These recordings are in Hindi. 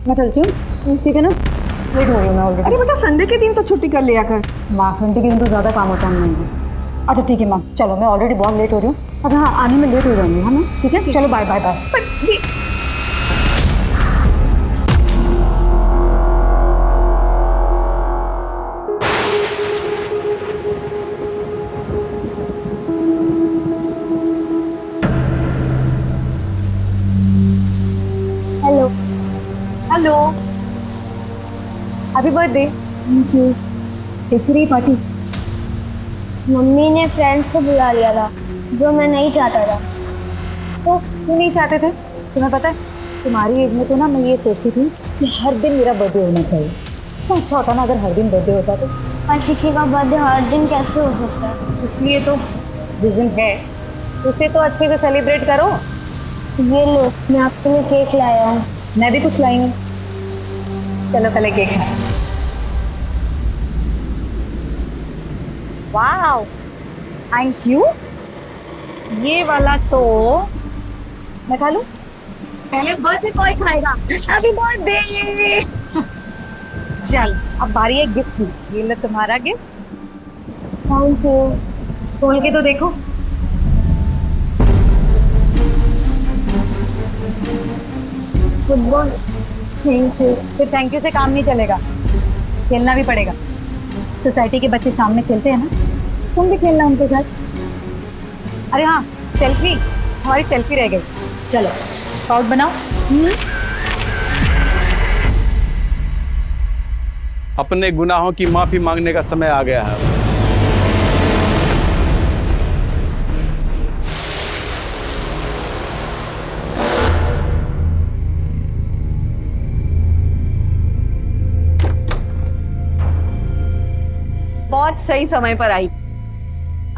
मैं चलती हूँ, ठीक है ना? लेट हो रही हूँ मैं ऑलरेडी। अरे बेटा संडे के दिन तो छुट्टी कर लिया कर। माँ संडे के दिन तो ज़्यादा काम होता है नहीं। अच्छा ठीक है माँ, चलो मैं ऑलरेडी बहुत लेट हो रही हूँ। अब हाँ आने में लेट हो जाऊंगी है ना? ठीक है चलो बाय बाय बाय। पर ये hello. Hello, happy birthday. Thank you. कैसी रही पार्टी? मम्मी ने फ्रेंड्स को बुला लिया था जो मैं नहीं चाहता था। तो क्यों नहीं चाहते थे? तुम्हें पता है तुम्हारी एज में तो ना मैं ये सोचती थी कि हर दिन मेरा बर्थडे होना चाहिए। तो अच्छा होता ना अगर हर दिन बर्थडे होता तो। पर किसी का बर्थडे हर दिन कैसे हो सकता है? इसलिए तो रीजन है, उसे तो अच्छे से सेलिब्रेट करो। ये लो, मैं आपके लिए केक लाया हूँ। मैं भी कुछ लाई हूँ। चलो पहले केक खाएं। Wow, thank you. ये वाला तो मैं खा लूं? पहले बर्थडे बॉय खाएगा। Happy birthday. चल अब बारी है गिफ्ट की। ये लो तुम्हारा गिफ्ट। Thank you. खोल के तो देखो। फुटबॉल। Thank you. फिर थैंक यू से काम नहीं चलेगा, खेलना भी पड़ेगा। सोसाइटी के बच्चे शाम में खेलते हैं ना, तुम भी खेलना उनके साथ। अरे हाँ सेल्फी, हमारी सेल्फी रह गई। चलो पाउट बनाओ। अपने गुनाहों की माफी मांगने का समय आ गया है। बहुत सही समय पर आई।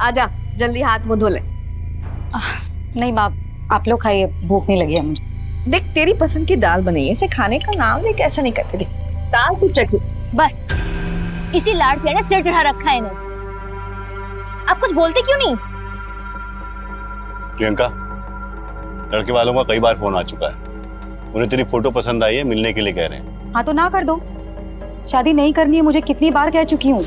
आजा जल्दी हाथ मुंह धो ले। नहीं बाप, आप लोग खाइए, भूख नहीं लगी है मुझे। देख तेरी पसंद की दाल बनी है, इसे खाने का नाम लेके ऐसा नहीं करते। देख दाल तू चख। बस इसी लाड़ पे ना सिर चढ़ा रखा है इन्हें। आप कुछ बोलते क्यों नहीं? प्रियंका, लड़के वालों का कई बार फोन आ चुका है, उन्हें तेरी फोटो पसंद आई है, मिलने के लिए कह रहे हैं। हाँ तो ना कर दो। शादी नहीं करनी है मुझे कितनी बार कह चुकी हूँ,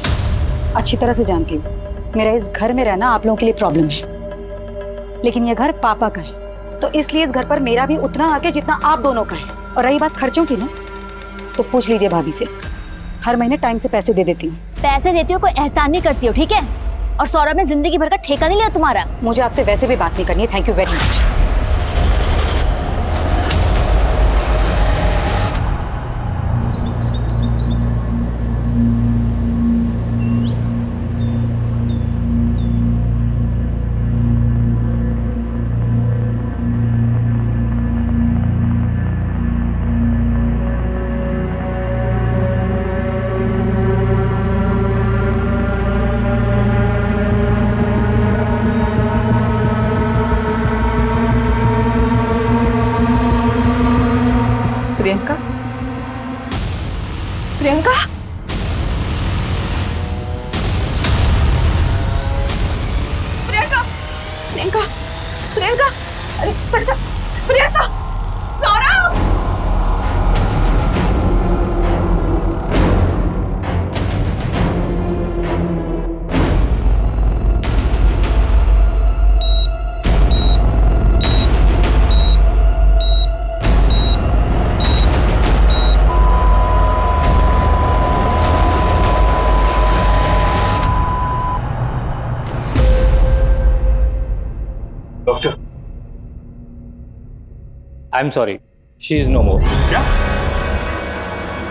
अच्छी तरह से जानती हूँ। मेरा इस घर में रहना आप लोगों के लिए प्रॉब्लम है, लेकिन ये घर पापा का है, तो इसलिए इस घर पर मेरा भी उतना हक है जितना आप दोनों का है। और रही बात खर्चों की ना, तो पूछ लीजिए भाभी से, हर महीने टाइम से पैसे दे देती हूँ। पैसे देती हो, कोई एहसान नहीं करती हो, ठीक है? और सौरभ ने जिंदगी भर का ठेका नहीं लिया तुम्हारा। मुझे आपसे वैसे भी बात नहीं करनी है। Thank you very much. Priyanka, Priyanka, Priyanka, Priyanka, Priyanka, अरे बच्चा, Priyanka, Saurabh. Doctor, I am sorry, she is no more. क्या?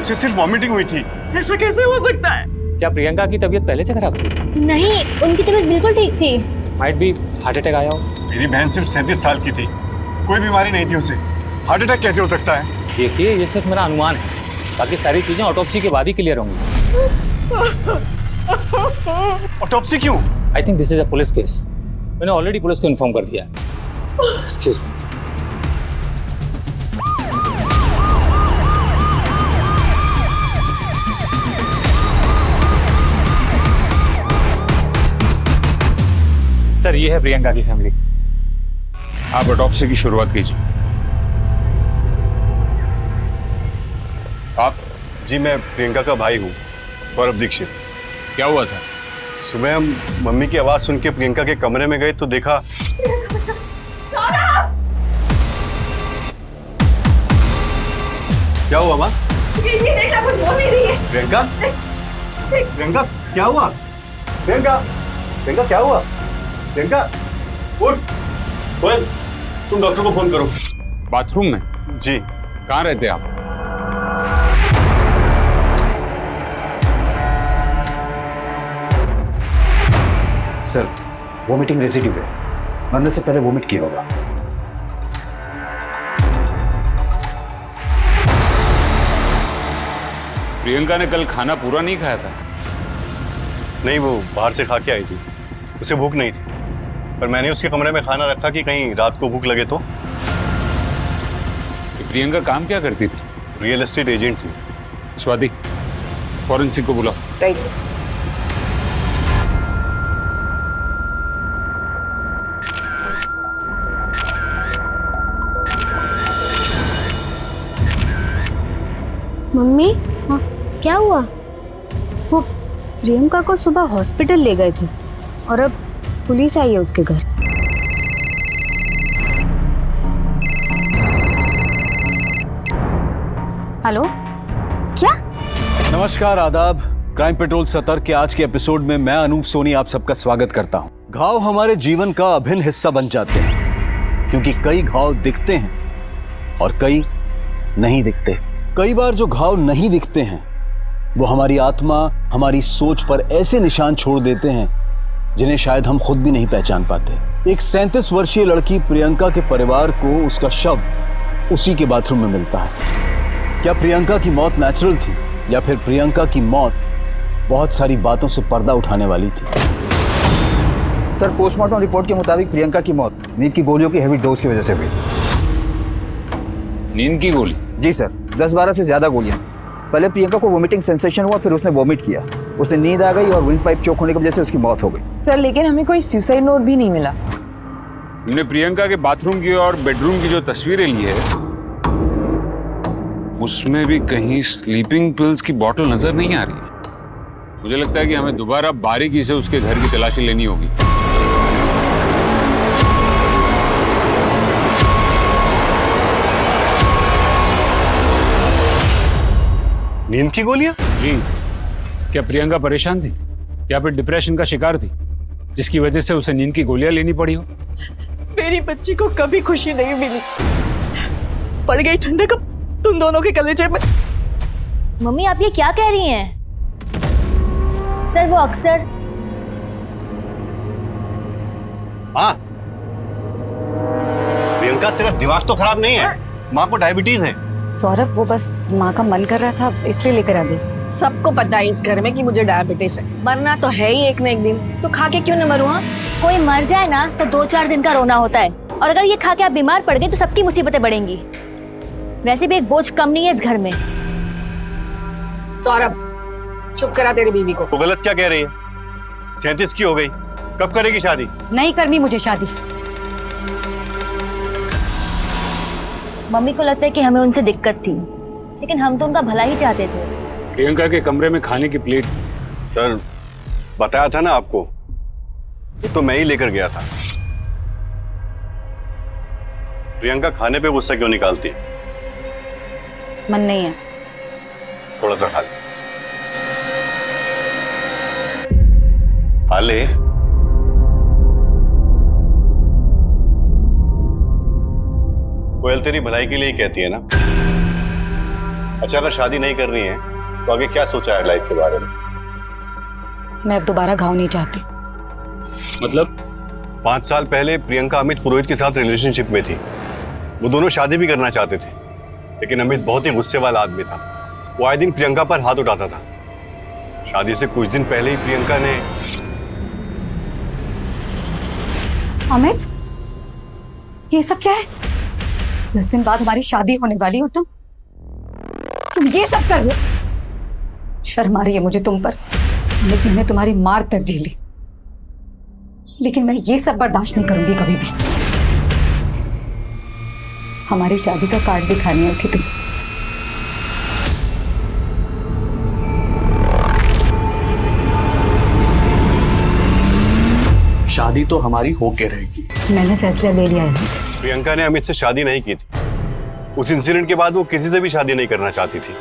उसे सिर्फ वॉमिटिंग हुई थी। ऐसा कैसे हो सकता है? क्या प्रियंका की तबीयत पहले से खराब थी? नहीं, उनकी तबीयत बिल्कुल ठीक थी। माइट बी हार्ट अटैक आया हो। मेरी बहन सिर्फ 37 साल की थी, कोई बीमारी नहीं थी उसे। हार्ट अटैक कैसे हो सकता है? देखिए ये सिर्फ मेरा अनुमान है, बाकी सारी चीजें ऑटोप्सी के बाद ही क्लियर होंगी। ऑटोप्सी क्यों? I think this is a police case. मैंने ऑलरेडी पुलिस को इन्फॉर्म कर दिया है। Excuse me. सर ये है प्रियंका की फैमिली। आप ऑटोप्सी की शुरुआत कीजिए। आप? जी मैं प्रियंका का भाई हूँ, गौरव दीक्षित। क्या हुआ था? सुबह हम मम्मी की आवाज सुन के प्रियंका के कमरे में गए तो देखा। क्या हुआ माँ? ये देखना, कुछ बोल नहीं रही है। प्रियंका, प्रियंका क्या हुआ? प्रियंका, प्रियंका क्या हुआ? प्रियंका उठ। कोयल, तुम डॉक्टर को फोन करो। बाथरूम में? जी। कहाँ रहते आप? सर, वोमिटिंग रेसिड्यू है, मरने से पहले वोमिट किया होगा। प्रियंका ने कल खाना पूरा नहीं खाया था? नहीं, वो बाहर से खा के आई थी, उसे भूख नहीं थी, पर मैंने उसके कमरे में खाना रखा कि कहीं रात को भूख लगे तो। ये प्रियंका काम क्या करती थी? रियल एस्टेट एजेंट थी। स्वाति, फॉरेंसिक को बुलाओ। राइट। मम्मी, हाँ, क्या हुआ? वो प्रियंका को सुबह हॉस्पिटल ले गए थे और अब पुलिस आई है उसके घर। हेलो, क्या? नमस्कार, आदाब। क्राइम पेट्रोल सतर्क के आज के एपिसोड में मैं अनूप सोनी आप सबका स्वागत करता हूं। घाव हमारे जीवन का अभिन्न हिस्सा बन जाते हैं क्योंकि कई घाव दिखते हैं और कई नहीं दिखते। कई बार जो घाव नहीं दिखते हैं वो हमारी आत्मा, हमारी सोच पर ऐसे निशान छोड़ देते हैं जिन्हें शायद हम खुद भी नहीं पहचान पाते। एक 37 वर्षीय लड़की प्रियंका के परिवार को उसका शव उसी के बाथरूम में मिलता है। क्या प्रियंका की मौत नेचुरल थी या फिर प्रियंका की मौत बहुत सारी बातों से पर्दा उठाने वाली थी? सर, पोस्टमार्टम रिपोर्ट के मुताबिक प्रियंका की मौत नींद की गोलियों की हेवी डोज की वजह से हुई। नींद की गोली? जी सर, 10-12 से ज्यादा गोलियां। पहले प्रियंका को वोमिटिंग सेंसेशन हुआ, फिर उसने वोमिट किया, उसे नींद आ गई और विंड पाइप चोक होने की वजह से उसकी मौत हो गई। सर, लेकिन हमें कोई सुसाइड नोट भी नहीं मिला। हमने प्रियंका के बाथरूम की और बेडरूम की जो तस्वीरें ली है उसमें भी कहीं स्लीपिंग पिल्स की बोतल नजर नहीं आ रही। मुझे लगता है कि हमें दोबारा बारीकी से उसके घर की तलाशी लेनी होगी। नींद की गोलियां? जी। क्या प्रियंका परेशान थी या फिर डिप्रेशन का शिकार थी जिसकी वजह से उसे नींद की गोलियां लेनी पड़ी हो? मेरी बच्ची को कभी खुशी नहीं मिली, पड़ गई ठंडक तुम दोनों के कलेजे में। मम्मी, आप ये क्या कह रही हैं? सर, वो अक्सर हाँ, प्रियंका तेरा दिमाग तो खराब नहीं है, माँ को डायबिटीज है। सौरभ, वो बस माँ का मन कर रहा था इसलिए लेकर आ गई। सबको पता है इस घर में कि मुझे डायबिटीज है, मरना तो है ही एक न एक दिन, तो खा के क्यों न मरूं? हाँ, कोई मर जाए ना तो 2-4 दिन का रोना होता है, और अगर ये खा के आप बीमार पड़ गए तो सबकी मुसीबतें बढ़ेंगी। वैसे भी एक बोझ कम नहीं है इस घर में। सौरभ, चुप करा तेरी बीवी को। वो गलत क्या कह रही है? 37 की हो गई, कब करेगी शादी? नहीं करनी मुझे शादी। मम्मी को लगता है कि हमें उनसे दिक्कत थी, लेकिन हम तो उनका भला ही चाहते थे। प्रियंका के कमरे में खाने की प्लेट? सर, बताया था ना आपको, ये तो मैं ही लेकर गया था। प्रियंका खाने पे गुस्सा क्यों निकालती है? मन नहीं है। थोड़ा सा खा ले। खा ले। कोयल तेरी भलाई के लिए ही कहती है ना। अच्छा, अगर शादी नहीं करनी है तो आगे क्या सोचा है लाइफ के बारे में? मैं अब दोबारा घाव नहीं चाहती। मतलब? 5 साल पहले प्रियंका अमित पुरोहित के साथ रिलेशनशिप में थी। वो दोनों शादी भी करना चाहते थे, लेकिन अमित बहुत ही गुस्से वाला आदमी था। वो आए दिन प्रियंका पर हाथ उठाता था। शादी से कुछ दिन पहले ही प्रियंका ने... अमित, ये सब क्या है? 10 दिन बाद हमारी शादी होने वाली हो, तुम ये सब कर रहे हो? शर्म आ रही है मुझे तुम पर। अमित, मैंने तुम्हारी मार तक झेली, लेकिन मैं ये सब बर्दाश्त नहीं करूंगी कभी भी। हमारी शादी का कार्ड दिखाने आई थी तुम। शादी तो हमारी होके रहेगी। मैंने फैसला ले लिया है। प्रियंका ने अमित से शादी नहीं की थी। उस इंसिडेंट के बाद वो किसी से भी शादी नहीं करना चाहती थी।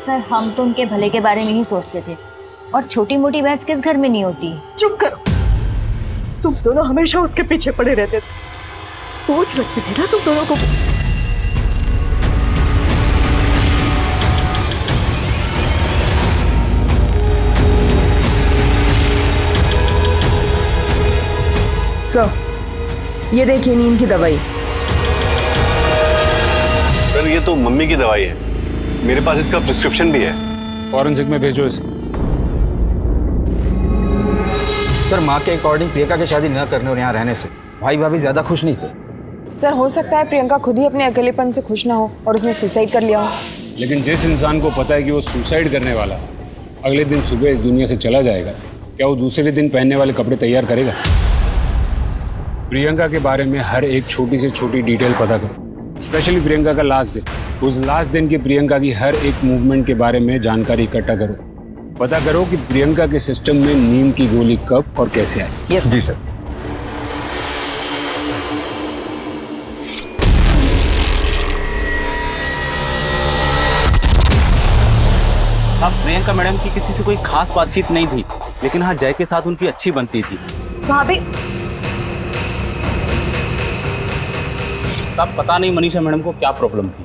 सर हम तो उनके भले के बारे में ही सोचते थे, और छोटी मोटी बहस किस घर में नहीं होती। चुप करो, तुम दोनों हमेशा उसके पीछे पड़े रहते थे। बोझ लगती थी ना तुम दोनों को। सर ये देखिए नींद की दवाई। सर ये तो मम्मी की दवाई है, मेरे पास इसका प्रिस्क्रिप्शन भी है। फॉरेंसिक में भेजो इसे। सर माँ के अकॉर्डिंग प्रियंका की शादी न करने और यहाँ रहने से भाई भाभी ज्यादा खुश नहीं थे। सर हो सकता है प्रियंका खुद ही अपने अकेलेपन से खुश ना हो और उसने सुसाइड कर लिया हो। लेकिन जिस इंसान को पता है कि वो सुसाइड करने वाला है, अगले दिन सुबह इस दुनिया से चला जाएगा, क्या वो दूसरे दिन पहनने वाले कपड़े तैयार करेगा? प्रियंका के बारे में हर एक छोटी से छोटी डिटेल पता करो, स्पेशली प्रियंका का लास्ट दिन। उस लास्ट दिन की प्रियंका की हर एक मूवमेंट के बारे में जानकारी इकट्ठा करो। पता करो कि प्रियंका के सिस्टम में नींद की गोली कब और कैसे आई। यस जी सर। हाँ, प्रियंका मैडम की किसी से कोई खास बातचीत नहीं थी, लेकिन हाँ जय के साथ उनकी अच्छी बनती थी। भाभी तब पता नहीं मनीषा मैडम को क्या प्रॉब्लम थी।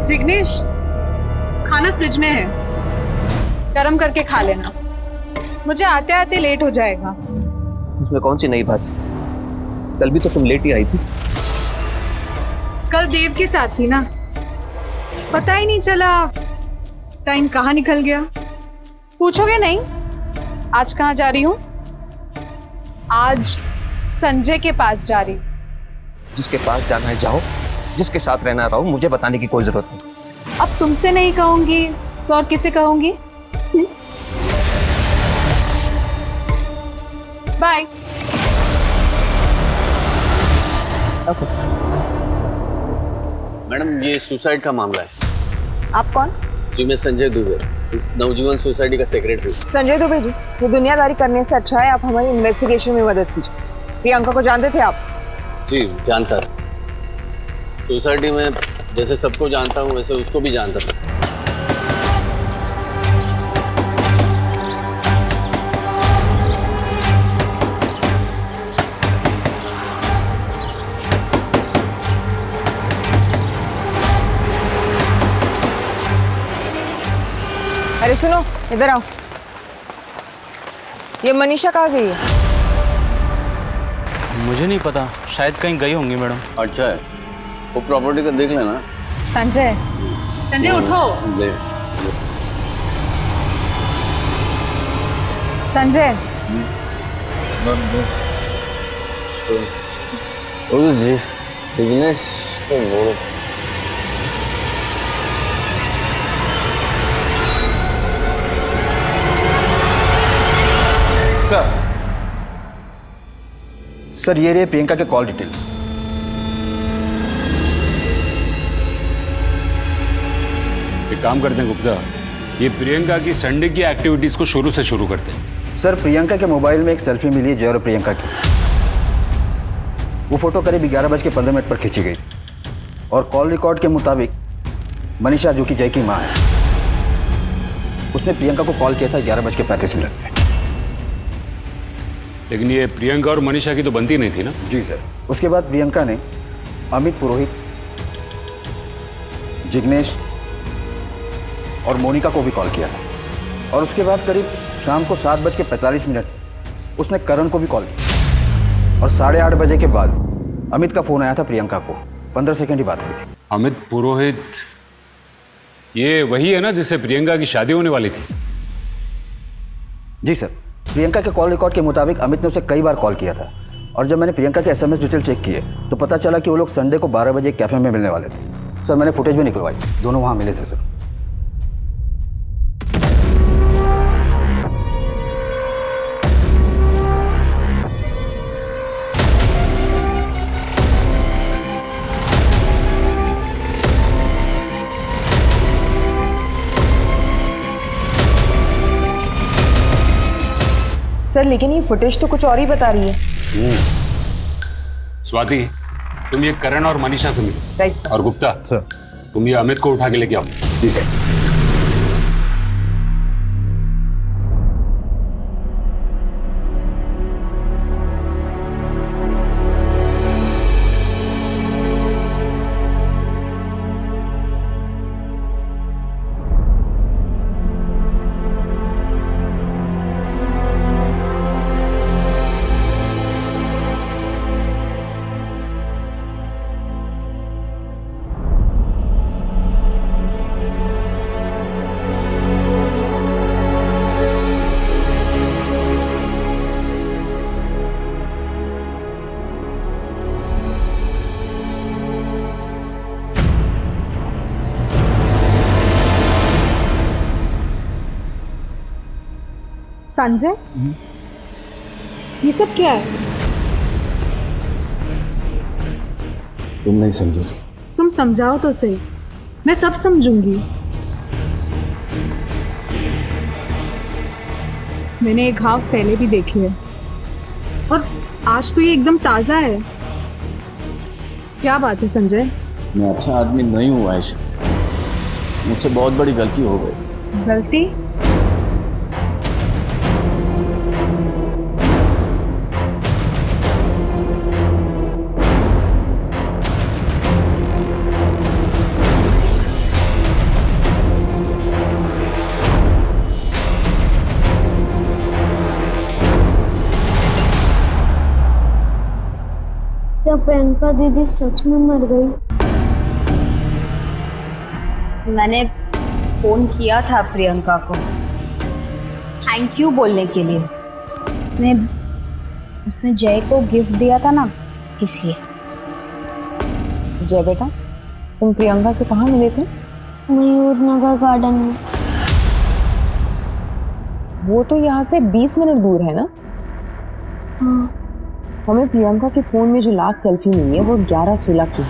जिग्नेश खाना फ्रिज में है, गरम करके खा लेना, मुझे आते आते लेट हो जाएगा। उसमें कौन सी नई बात? कल भी तो तुम लेट ही आई थी। कल देव के साथ थी ना, पता ही नहीं चला टाइम कहाँ निकल गया। पूछोगे नहीं आज कहाँ जा रही हूँ? आज संजय के पास जा रही। जिसके पास जाना है जाओ, जिसके साथ रहना रहो, मुझे बताने की कोई जरूरत नहीं। अब तुमसे नहीं कहूंगी तो और किसे कहूंगी? बाय। मैडम ये सुसाइड का मामला है। आप कौन? जी मैं संजय दुबे, इस नवजीवन सोसाइटी का सेक्रेटरी। संजय दुबे जी, ये दुनियादारी करने से अच्छा है आप हमारी इन्वेस्टिगेशन में मदद कीजिए। प्रियंका को जानते थे आप? जी जानता था। सोसाइटी में जैसे सबको जानता हूँ वैसे उसको भी जानता था। अरे सुनो इधर आओ, ये मनीषा कहाँ गई है? मुझे नहीं पता, शायद कहीं गई होंगी मैडम। अच्छा है, वो प्रॉपर्टी का देख लेना। संजय, संजय उठो। संजय जी जिग्नेश को बोलो। सर ये रही प्रियंका के कॉल डिटेल्स। एक काम करते हैं गुप्ता, ये प्रियंका की संडे की एक्टिविटीज को शुरू से शुरू करते हैं। सर प्रियंका के मोबाइल में एक सेल्फी मिली है जय और प्रियंका की। वो फोटो करीब 11:15 पर खींची गई और कॉल रिकॉर्ड के मुताबिक मनीषा जो कि जय की माँ है, उसने प्रियंका को कॉल किया था 11:35 में। लेकिन ये प्रियंका और मनीषा की तो बनती नहीं थी ना? जी सर। उसके बाद प्रियंका ने अमित पुरोहित, जिग्नेश और मोनिका को भी कॉल किया था और उसके बाद करीब शाम को 7:45 उसने करण को भी कॉल किया और 8:30 बजे के बाद अमित का फोन आया था प्रियंका को। 15 सेकंड ही बात हुई थी। अमित पुरोहित ये वही है ना जिससे प्रियंका की शादी होने वाली थी? जी सर। प्रियंका के कॉल रिकॉर्ड के मुताबिक अमित ने उसे कई बार कॉल किया था और जब मैंने प्रियंका के SMS डिटेल चेक किए तो पता चला कि वो लोग संडे को 12 बजे कैफे में मिलने वाले थे। सर मैंने फुटेज भी निकलवाई, दोनों वहाँ मिले थे सर। सर लेकिन ये फुटेज तो कुछ और ही बता रही है। स्वाति, तुम ये करण और मनीषा से मिलो। Right sir. और गुप्ता सर, तुम ये अमित को उठा के लेके आओ। जी सर। संजय, ये सब क्या है? तुम नहीं समझो। तुम समझाओ तो सही, मैं सब समझूंगी। मैंने एक घाव पहले भी देखे है और आज तो ये एकदम ताजा है। क्या बात है संजय? मैं अच्छा आदमी नहीं हूँ आयशा, मुझसे बहुत बड़ी गलती हो गई। गलती? क्या प्रियंका दीदी सच में मर गई? मैंने फोन किया था प्रियंका को थैंक यू बोलने के लिए। उसने जय को गिफ्ट दिया था ना, इसलिए। जय बेटा, तुम प्रियंका से कहाँ मिले थे? मयूर नगर गार्डन में। वो तो यहाँ से 20 मिनट दूर है ना? हाँ। हमें प्रियंका के फोन में जो लास्ट सेल्फी मिली है वो 11:16 की है।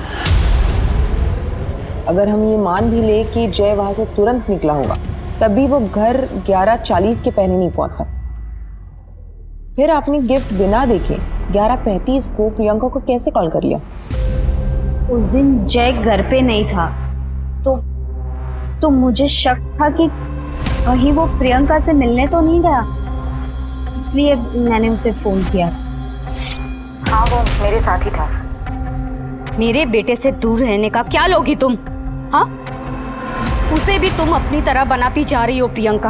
अगर हम ये मान भी ले कि जय वहां से तुरंत निकला होगा, तभी वो घर 11:40 के पहले नहीं पहुंच सकता। फिर आपने गिफ्ट बिना देखे 11:35 को प्रियंका को कैसे कॉल कर लिया? उस दिन जय घर पे नहीं था तो मुझे शक था कि कहीं वो प्रियंका से मिलने तो नहीं गया, इसलिए मैंने उसे फोन किया था। हाँ, वो मेरे साथ ही था। मेरे बेटे से दूर रहने का क्या लोगी तुम? हाँ, उसे भी तुम अपनी तरह बनाती जा रही हो प्रियंका।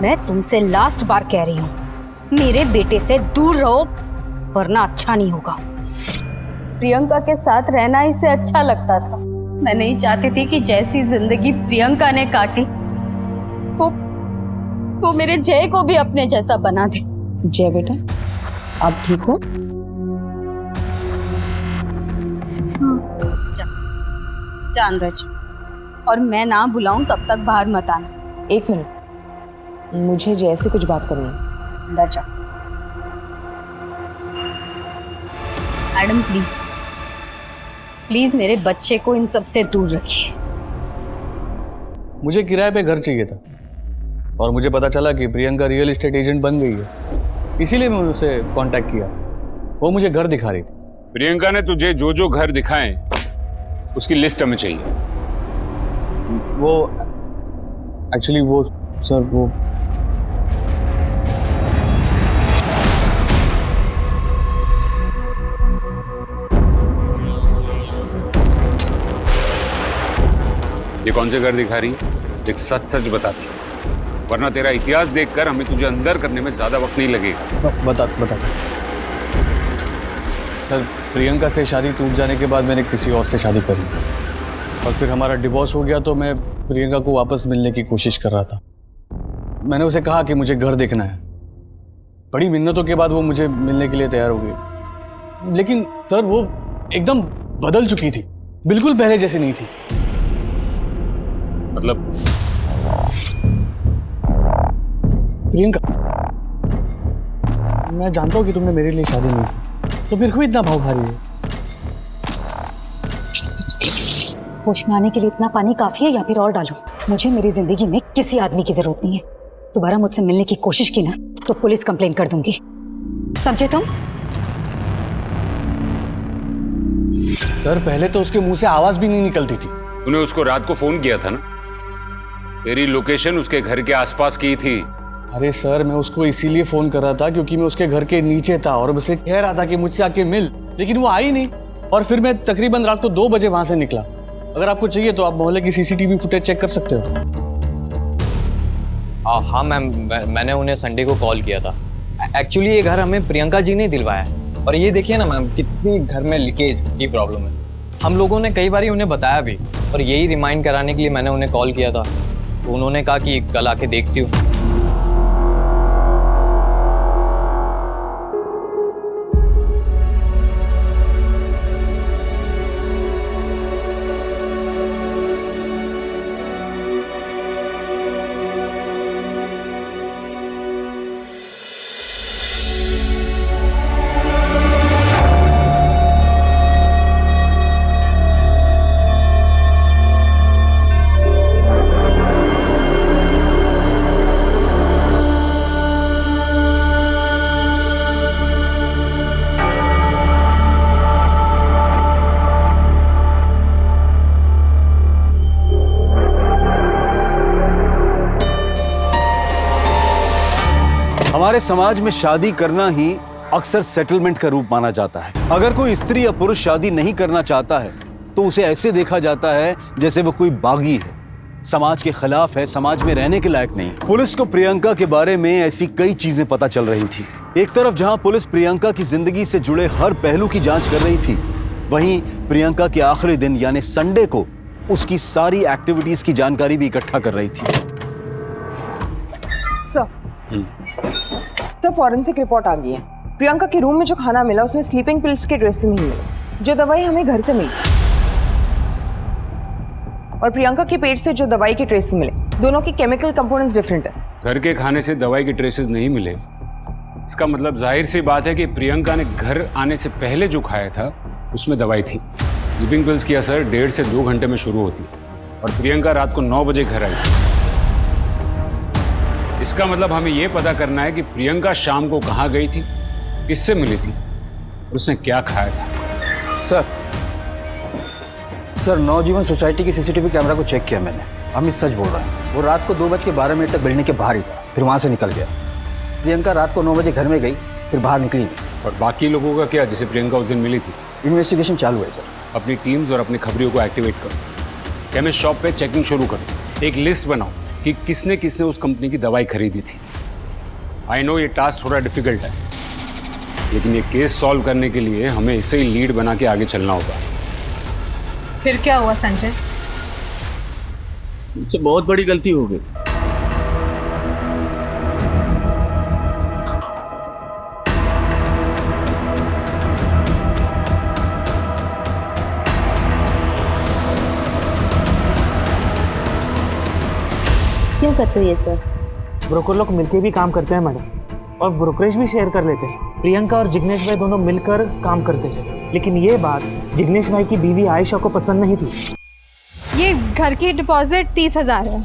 मैं तुमसे लास्ट बार कह रही हूँ, मेरे बेटे से दूर रहो वरना अच्छा नहीं होगा। प्रियंका के साथ रहना इसे अच्छा लगता था। मैं नहीं चाहती थी कि जैसी जिंदगी प्रियंका ने काटी वो मेरे जय को भी अपने जैसा बना दे। जय बेटा, आप ठीक हो? जा अंदर जा, और मैं ना बुलाऊं तब तक बाहर मत आना। 1 मिनट, मुझे जय से कुछ बात करनी है। अंदर जा। मैडम प्लीज मेरे बच्चे को इन सब से दूर रखिए। मुझे किराए पे घर चाहिए था और मुझे पता चला कि प्रियंका रियल एस्टेट एजेंट बन गई है, इसीलिए मैंने उसे कांटेक्ट किया। वो मुझे घर दिखा रही थी। प्रियंका ने तुझे जो जो घर दिखाए उसकी लिस्ट हमें चाहिए। वो एक्चुअली वो सर वो ये कौन से घर दिखा रही है? एक सच बता दे, वरना तेरा इतिहास देखकर हमें तुझे अंदर करने में ज्यादा वक्त नहीं लगेगा। बता सर, प्रियंका से शादी टूट जाने के बाद मैंने किसी और से शादी करी और फिर हमारा डिवोर्स हो गया, तो मैं प्रियंका को वापस मिलने की कोशिश कर रहा था। मैंने उसे कहा कि मुझे घर देखना है। बड़ी मिन्नतों के बाद वो मुझे मिलने के लिए तैयार हो गई, लेकिन सर वो एकदम बदल चुकी थी, बिल्कुल पहले जैसी नहीं थी। मतलब प्रियंका, मैं जानता हूँ कि तुमने मेरे लिए शादी नहीं की, तो फिर क्यों इतना भाव खा रही है? होश में आने के लिए इतना पानी काफी है या फिर और डालो? मुझे मेरी जिंदगी में किसी आदमी की जरूरत नहीं है। दोबारा मुझसे मिलने की कोशिश की ना तो पुलिस कंप्लेन कर दूंगी, समझे तुम? सर पहले तो उसके मुंह से आवाज भी नहीं निकलती थी। तूने उसको रात को फोन किया था ना? तेरी लोकेशन उसके घर के आसपास की थी। अरे सर मैं उसको इसीलिए फोन कर रहा था क्योंकि मैं उसके घर के नीचे था और उसे कह रहा था कि मुझसे आके मिल, लेकिन वो आई नहीं। और फिर मैं तकरीबन रात को 2 बजे वहां से निकला। अगर आपको चाहिए तो आप मोहल्ले की सीसीटीवी फुटेज चेक कर सकते हो। हाँ मैम, मैंने उन्हें संडे को कॉल किया था। एक्चुअली ये घर हमें प्रियंका जी ने दिलवाया है। और ये देखिए ना मैम, कितनी घर में लीकेज की प्रॉब्लम है। हम लोगों ने कई बार उन्हें बताया भी, और यही रिमाइंड कराने के लिए मैंने उन्हें कॉल किया था। तो उन्होंने कहा कि कल आके देखती हूँ। हमारे समाज में शादी करना ही अक्सर सेटलमेंट का रूप माना जाता है। अगर कोई स्त्री या पुरुष शादी नहीं करना चाहता है तो उसे ऐसे देखा जाता है जैसे वो कोई बागी है, समाज के खिलाफ है, समाज में रहने के लायक नहीं। पुलिस को प्रियंका के बारे में ऐसी कई चीजें पता चल रही थी। एक तरफ जहां पुलिस प्रियंका की जिंदगी से जुड़े हर पहलू की जांच कर रही थी, वहीं प्रियंका के आखिरी दिन यानी संडे को उसकी सारी एक्टिविटीज की जानकारी भी इकट्ठा कर रही थी। सर फॉरेंसिक रिपोर्ट आ गई है। प्रियंका के रूम में जो खाना मिला उसमें स्लीपिंग पिल्स के ट्रेस नहीं मिले, जो दवाई हमें घर से मिली, और प्रियंका के पेट से जो दवाई के ट्रेस मिले, दोनों की केमिकल कंपोनेंट्स डिफरेंट है। घर के खाने से दवाई के ट्रेसेस नहीं मिले, इसका मतलब जाहिर सी बात है कि प्रियंका ने घर आने से पहले जो खाया था उसमें दवाई थी। स्लीपिंग पिल्स की असर 1.5 से 2 घंटे में शुरू होती और प्रियंका रात को 9 बजे घर आई। इसका मतलब हमें यह पता करना है कि प्रियंका शाम को कहाँ गई थी, किससे मिली थी, उसने क्या खाया था। सर नवजीवन सोसाइटी की सीसीटीवी कैमरा को चेक किया मैंने। अमित सच बोल रहा है। वो रात को 2:12 तक बिल्डिंग के बाहर ही था, फिर वहाँ से निकल गया। प्रियंका रात को 9 बजे घर में गई, फिर बाहर निकली नहीं। और बाकी लोगों का क्या, जिसे प्रियंका उस दिन मिली थी? इन्वेस्टिगेशन चालू है सर। अपनी टीम्स और अपनी खबरियों को एक्टिवेट करो। केमिस्ट शॉप पे चेकिंग शुरू करो। एक लिस्ट बनाओ कि किसने किसने उस कंपनी की दवाई खरीदी थी। आई नो ये टास्क थोड़ा डिफिकल्ट है, लेकिन ये केस सॉल्व करने के लिए हमें इसे ही लीड बना के आगे चलना होगा। फिर क्या हुआ संजय? मुझसे बहुत बड़ी गलती हो गई। क्यों करते हो ये सर? ब्रोकर लोग मिलके भी काम करते हैं मैडम, और ब्रोकरेज भी शेयर कर लेते हैं। प्रियंका और जिग्नेश भाई दोनों मिलकर काम करते थे, लेकिन ये बात जिग्नेश भाई की बीवी आयशा को पसंद नहीं थी। ये घर की डिपॉजिट 30,000 है।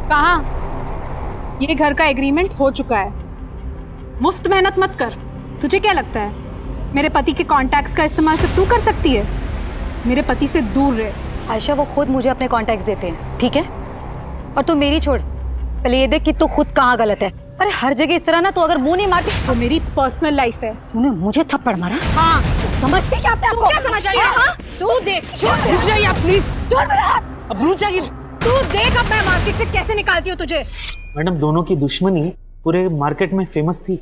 कहाँ? ये घर का एग्रीमेंट हो चुका है। मुफ्त मेहनत मत कर। तुझे क्या लगता है मेरे पति के कॉन्टैक्ट्स का इस्तेमाल सिर्फ तू कर सकती है? मेरे पति से दूर रहे। आयशा वो खुद मुझे अपने कॉन्टैक्ट्स देते हैं, ठीक है? और तू मेरी छोड़, पहले ये देख कि तू खुद कहाँ गलत है। अरे हर जगह इस तरह ना, तू अगर मुंह नहीं मारती। तो मेरी पर्सनल लाइफ है। तूने मुझे थप्पड़ मारा? हाँ। तो समझती क्या अपने आप को? क्या समझ रही है? हाँ? तू देख। रुक जाइए प्लीज। छोड़ मेरा हाथ। अब रुक जाइए। तू देख अब मैं मार्केट से कैसे निकालती हूँ तुझे। मैडम दोनों की दुश्मनी पूरे मार्केट में फेमस थी।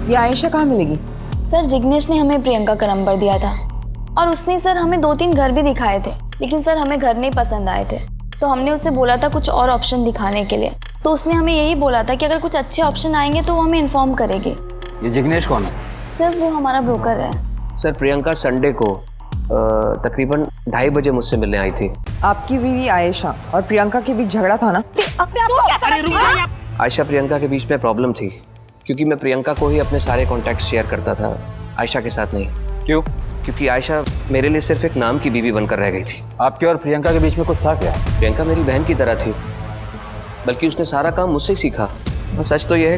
ये आयशा कहाँ मिलेगी? सर जिग्नेश ने हमें प्रियंका का नंबर दिया था, और उसने सर हमें 2-3 घर भी दिखाए थे, लेकिन सर हमें घर नहीं पसंद आए थे। तो हमने उसे बोला था कुछ और ऑप्शन दिखाने के लिए, तो उसने हमें यही बोला था कि अगर कुछ अच्छे ऑप्शन आएंगे तो वो हमें इन्फॉर्म करेगी। ये जिग्नेश कौन है? सर वो हमारा ब्रोकर है। सर प्रियंका संडे को तकरीबन 2:30 बजे मुझसे मिलने आई थी। आपकी बीवी आयशा और प्रियंका के बीच झगड़ा था ना? आयशा प्रियंका के बीच में प्रॉब्लम थी, क्योंकि मैं प्रियंका को ही अपने सारे कॉन्टैक्ट शेयर करता था, आयशा के साथ नहीं। क्यों? क्योंकि आयशा मेरे लिए सिर्फ एक नाम की बीवी बनकर रह गई थी। आपके और प्रियंका के बीच में कुछ था क्या? प्रियंका मेरी बहन की तरह थी, बल्कि उसने सारा काम मुझसे ही सीखा। और सच तो यह है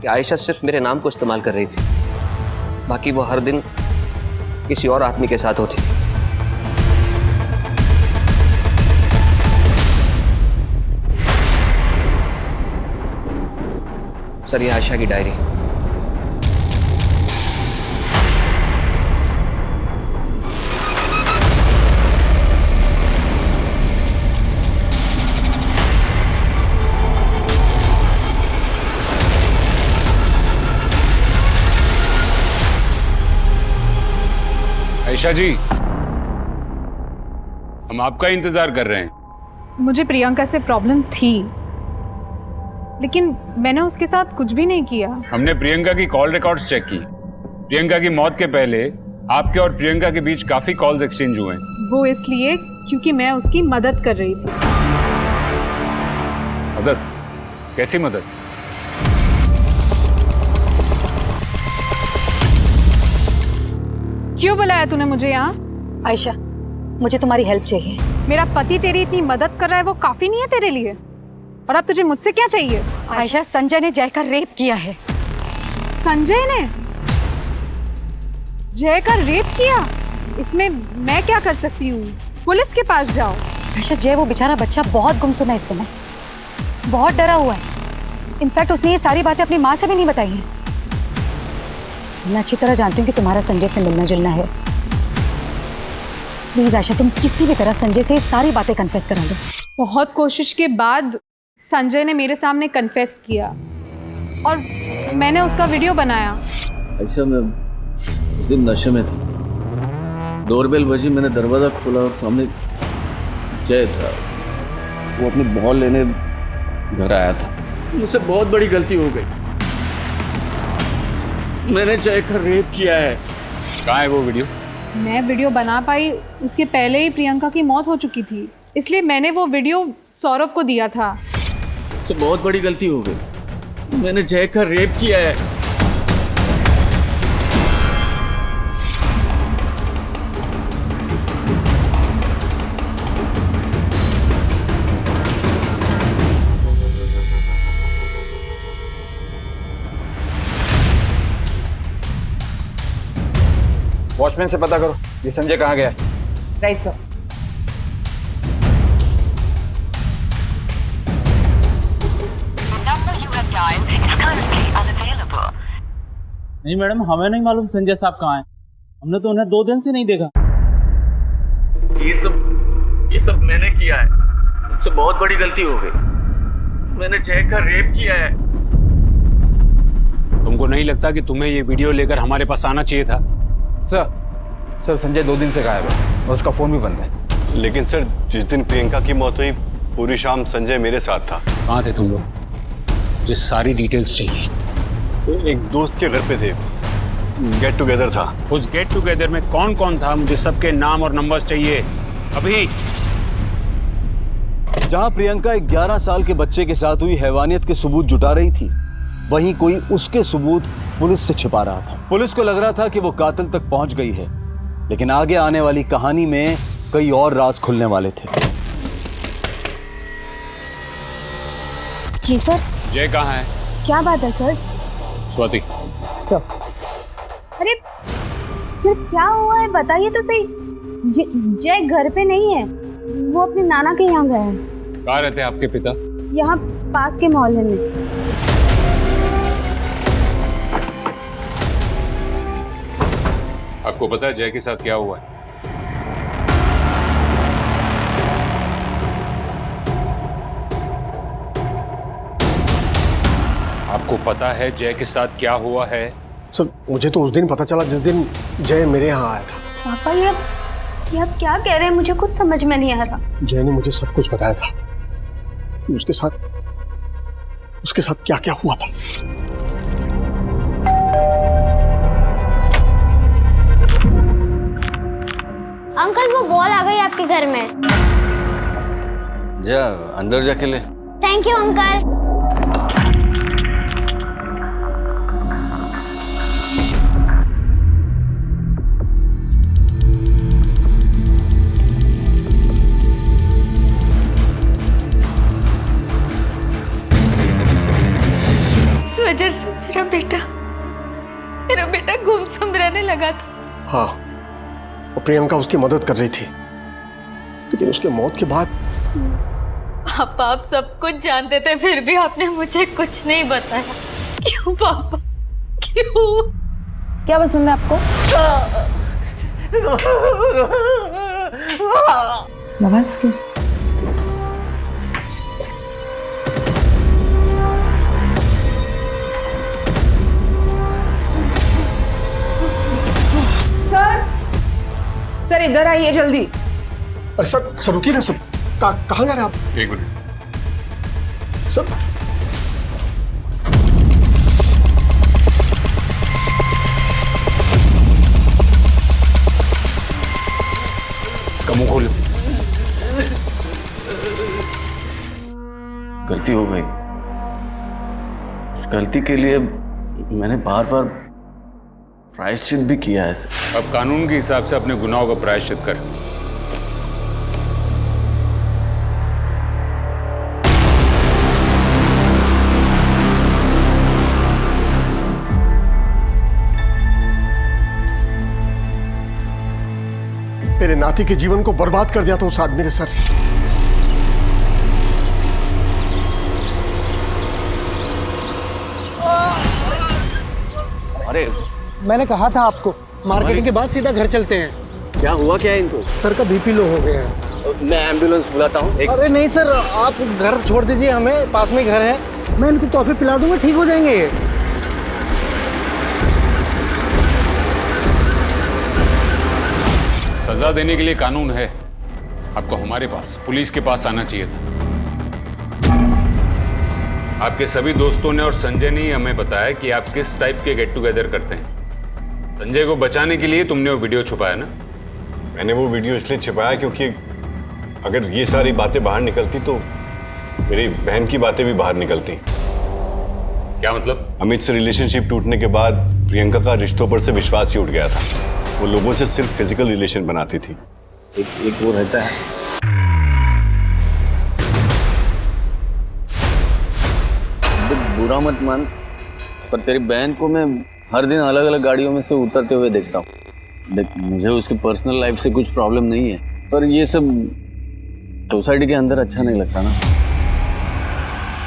कि आयशा सिर्फ मेरे नाम को इस्तेमाल कर रही थी, बाकी वो हर दिन किसी और आदमी के साथ होती थी। सर, ये आयशा की डायरी। आयशा जी, हम आपका इंतजार कर रहे हैं। मुझे प्रियंका से प्रॉब्लम थी, लेकिन मैंने उसके साथ कुछ भी नहीं किया। हमने प्रियंका की कॉल रिकॉर्ड्स चेक की। प्रियंका की मौत के पहले आपके और प्रियंका के बीच काफी कॉल्स एक्सचेंज हुए। वो इसलिए क्योंकि मैं उसकी मदद कर रही थी। मदद? कैसी मदद? क्यों बुलाया तूने मुझे यहाँ? आयशा, मुझे तुम्हारी हेल्प चाहिए। मेरा पति तेरी इतनी मदद कर रहा है, वो काफी नहीं है तेरे लिए? और अब तुझे मुझसे क्या चाहिए? आयशा, संजय ने जय का रेप किया है। संजय ने जय का रेप किया? इसमें मैं क्या कर सकती हूँ? पुलिस के पास जाओ। आयशा, जय वो बेचारा बच्चा बहुत गुमसुम है इस समय, बहुत डरा हुआ है। इनफैक्ट उसने ये सारी बातें अपनी माँ से भी नहीं बताई हैं। मैं अच्छी तरह जानती हूँ कि तुम्हारा संजय से मिलना जुलना है। प्लीज आयशा, तुम किसी भी तरह संजय से ये सारी बातें कन्फेस करा लो। बहुत कोशिश के बाद संजय ने मेरे सामने कन्फेस किया और मैंने उसका वीडियो बनाया। अच्छा, मैं उस दिन नशे में था। डोरबेल बजी, मैंने दरवाजा खोला और सामने जय था। वो अपनी बॉल लेने घर आया था। मुझसे बहुत बड़ी गलती हो गई। मैंने जय का रेप किया है। कहाँ है वो वीडियो? मैं वीडियो बना पाई उसके पहले ही प्रियंका की मौत हो चुकी थी, इसलिए मैंने वो वीडियो सौरभ को दिया था। मुझसे बहुत बड़ी गलती हो गई। मैंने जय का रेप किया है। वॉचमैन से पता करो ये संजय कहाँ गया है। Right sir. नहीं मैडम, हमें नहीं मालूम संजय साहब कहाँ हैं। हमने तो उन्हें 2 दिन से नहीं देखा। ये सब मैंने किया है। मुझसे बहुत बड़ी गलती हो गई। मैंने जय का रेप किया है। तुमको नहीं लगता कि तुम्हें ये वीडियो लेकर हमारे पास आना चाहिए था? सर संजय 2 दिन से गायब है और उसका फोन भी बंद है। लेकिन सर, जिस दिन प्रियंका की मौत हुई पूरी शाम संजय मेरे साथ था। कहाँ थे तुम लोग? मुझे सारी डिटेल्स चाहिए। एक दोस्त के घर पे थे, गेट टुगेदर था। उस गेट टुगेदर में कौन कौन था? मुझे सबके नाम और नंबर्स चाहिए अभी। जहां प्रियंका एक 11 साल के बच्चे के साथ हुई हैवानियत के सबूत जुटा रही थी, वहीं कोई उसके सबूत पुलिस से छिपा रहा था। पुलिस को लग रहा था कि वो कातिल तक पहुंच गई है, लेकिन आगे आने वाली कहानी में कई और राज खुलने वाले थे। जी सर। जय कहाँ है? क्या बात है सर? स्वाति। सर। अरे सर, क्या हुआ है बताइए तो सही। जय घर पे नहीं है, वो अपने नाना के यहाँ गया है। कहाँ रहते हैं आपके पिता? यहाँ पास के मोहल्ले में। आपको पता है जय के साथ क्या हुआ है? आपको पता है जय के साथ क्या हुआ है? सर, मुझे तो उस दिन पता चला जिस दिन जय मेरे यहाँ आया था। पापा, ये आप क्या कह रहे हैं? मुझे कुछ समझ में नहीं आ रहा। जय ने मुझे सब कुछ बताया था कि उसके साथ क्या क्या हुआ था। अंकल, वो बॉल आ गई आपके घर में। जा अंदर जाके ले। Thank you uncle. मेरा बेटा गुमसुम रहने लगा था। हाँ, और प्रियंका उसकी मदद कर रही थी, लेकिन उसके मौत के बाद पापा आप सब कुछ जानते थे, फिर भी आपने मुझे कुछ नहीं बताया। क्यों पापा, क्यों? क्या पसंद है आपको? नवाज किस? सर इधर आइए जल्दी। अरे सर रुकिए ना सर, कहाँ जा रहे हैं आप? एक मिनट सर। मुंह खोलो। गलती हो गई, उस गलती के लिए मैंने बार बार प्रायश्चित भी किया है। अब कानून के हिसाब से अपने गुनाहों का प्रायश्चित कर। मेरे नाती के जीवन को बर्बाद कर दिया था उस आदमी ने सर। अरे मैंने कहा था आपको, मार्केटिंग के बाद सीधा घर चलते हैं। क्या हुआ क्या है इनको? सर का बीपी लो हो गया है। मैं एम्बुलेंस बुलाता हूँ। अरे नहीं सर, आप घर छोड़ दीजिए, हमें पास में घर है, मैं इनको कॉफी पिला दूंगा, ठीक हो जाएंगे ये। सजा देने के लिए कानून है, आपको हमारे पास, पुलिस के पास आना चाहिए था। आपके सभी दोस्तों ने और संजय ने ही हमें बताया कि आप किस टाइप के गेट टुगेदर करते हैं। संजय को बचाने के लिए तुमने वो वीडियो छुपाया ना? मैंने वो वीडियो इसलिए छुपाया क्योंकि अगर ये सारी बातें बाहर निकलती तो मेरी बहन की बातें भी बाहर निकलती। क्या मतलब? अमित से रिलेशनशिप टूटने के बाद प्रियंका का रिश्तों पर से विश्वास ही उठ गया था। वो लोगों से सिर्फ फिजिकल रिलेशन बनाती थी। एक वो रहता है, बुरा मत मान, पर तेरी बहन को मैं हर दिन अलग अलग गाड़ियों में से उतरते हुए देखता हूँ। देख, मुझे उसकी पर्सनल लाइफ से कुछ प्रॉब्लम नहीं है, पर ये सब सोसाइटी के अंदर अच्छा नहीं लगता ना।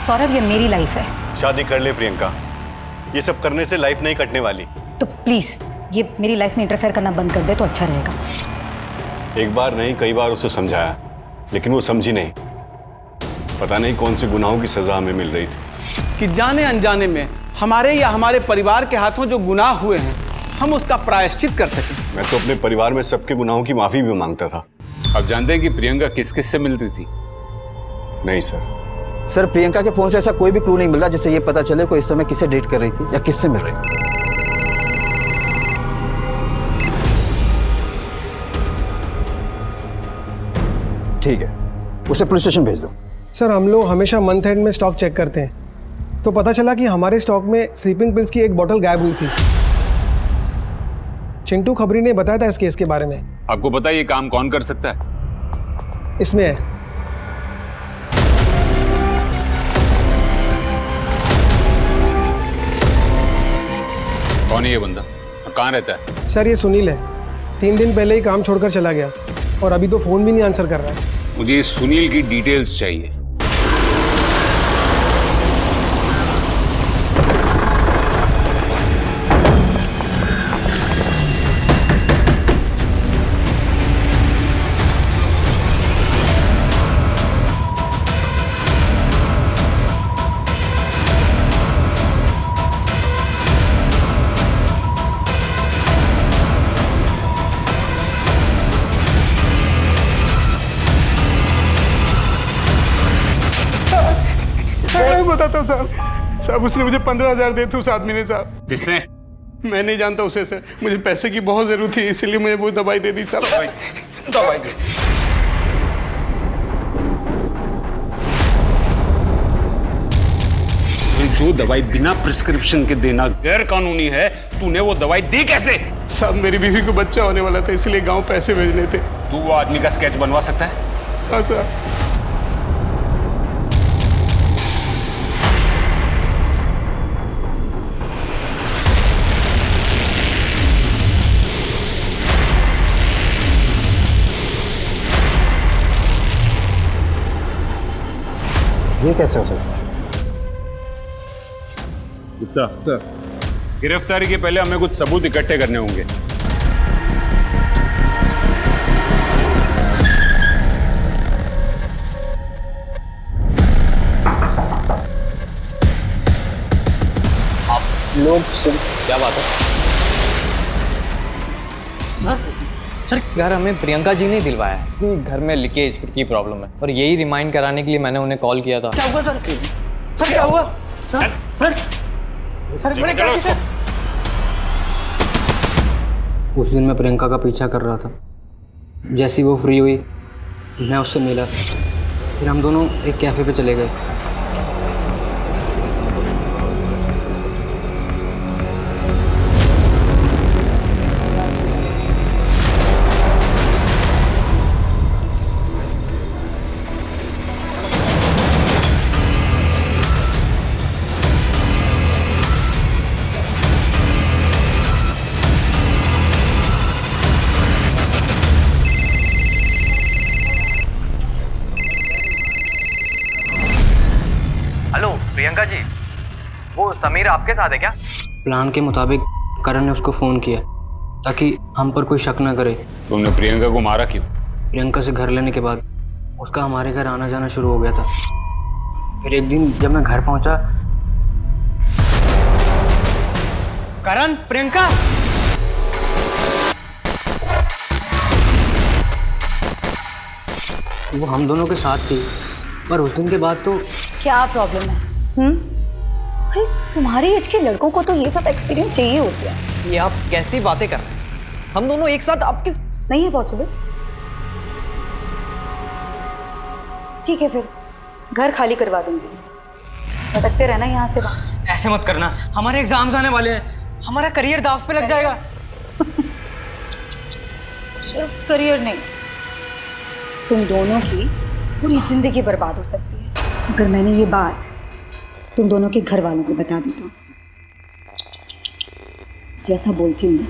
सौरभ, ये मेरी लाइफ है। शादी कर ले प्रियंका, ये सब करने से लाइफ नहीं कटने वाली। तो प्लीज ये मेरी लाइफ में इंटरफेयर करना बंद कर दे तो अच्छा रहेगा। एक बार नहीं कई बार उसे समझाया, लेकिन वो समझी नहीं। पता नहीं कौन से गुनाहों की सजा हमें मिल रही थी कि जाने अनजाने में हमारे या हमारे परिवार के हाथों जो गुनाह हुए हैं, हम उसका प्रायश्चित कर सकें। मैं तो अपने परिवार में सबके गुनाहों की माफी भी मांगता था। आप जानते हैं कि प्रियंका किस किस से मिलती थी? नहीं सर। सर, प्रियंका के फोन से ऐसा कोई भी क्लू नहीं मिल रहा जिससे ये पता चले कोई इस समय किससे डेट कर रही थी या किससे मिल रही थी। ठीक है, उसे पुलिस स्टेशन भेज दो। सर, हम लोग हमेशा मंथ एंड में स्टॉक चेक करते हैं, तो पता चला कि हमारे स्टॉक में स्लीपिंग पिल्स की एक बोतल गायब हुई थी। चिंटू खबरी ने बताया था इस केस के बारे में। आपको पता है ये काम कौन कर सकता है? इसमें है। कौन है ये बंदा और कहाँ रहता है? सर, ये सुनील है। 3 दिन पहले ही काम छोड़कर चला गया और अभी तो फोन भी नहीं आंसर कर रहा है। मुझे सुनील की डिटेल्स चाहिए। बताता साहब, उसने मुझे 15,000 दिए थे उस आदमी ने साहब। किसने? मैं नहीं जानता उसे सर, मुझे पैसे की बहुत जरूरत थी, इसलिए मुझे वो दवाई दे दी साहब। दवाई दे। जो दवाई बिना प्रिस्क्रिप्शन के देना गैर कानूनी है, तूने वो दवाई दी कैसे? साहब, मेरी बीवी को बच्चा होने वाला था, इसलिए गांव पैसे भेजने थे। तू वो आदमी का स्केच बनवा सकता है? हाँ साहब। ये कैसे हो सकता है? गुप्ता सर, गिरफ्तारी के पहले हमें कुछ सबूत इकट्ठे करने होंगे। लोग सिर्फ क्या बात है सर? यार हमें प्रियंका जी ने दिलवाया है कि घर में लीकेज की प्रॉब्लम है और यही रिमाइंड कराने के लिए मैंने उन्हें कॉल किया था। क्या हुआ सर? सर क्या हुआ? सर सर मैंने क्या किया? उस दिन मैं प्रियंका का पीछा कर रहा था। जैसी वो फ्री हुई मैं उससे मिला, फिर हम दोनों एक कैफ़े पे चले गए। प्रियंका जी, वो समीर आपके साथ है क्या? प्लान के मुताबिक करण ने उसको फोन किया ताकि हम पर कोई शक ना करे। तुमने प्रियंका को मारा क्यों? प्रियंका से घर लेने के बाद उसका हमारे घर आना जाना शुरू हो गया था। फिर एक दिन जब मैं घर पहुंचा, करण, प्रियंका, वो हम दोनों के साथ थी, पर उस दिन के बाद तो क्या प्रॉब्लम है? अरे तुम्हारी एज के लड़कों को तो ये सब एक्सपीरियंस चाहिए होती है। ये आप कैसी बातें कर रहे हैं? हम दोनों एक साथ, आप किस? नहीं है पॉसिबल। ठीक है, फिर घर खाली करवा दूंगी, भटकते रहना यहाँ से वहाँ। ऐसे मत करना, हमारे एग्जाम्स आने वाले हैं, हमारा करियर दाव पे लग जाएगा। सिर्फ करियर नहीं, तुम दोनों की पूरी जिंदगी बर्बाद हो सकती है अगर मैंने ये बात तुम दोनों के घर वालों को बता देता हूँ। जैसा बोलती हूँ मैं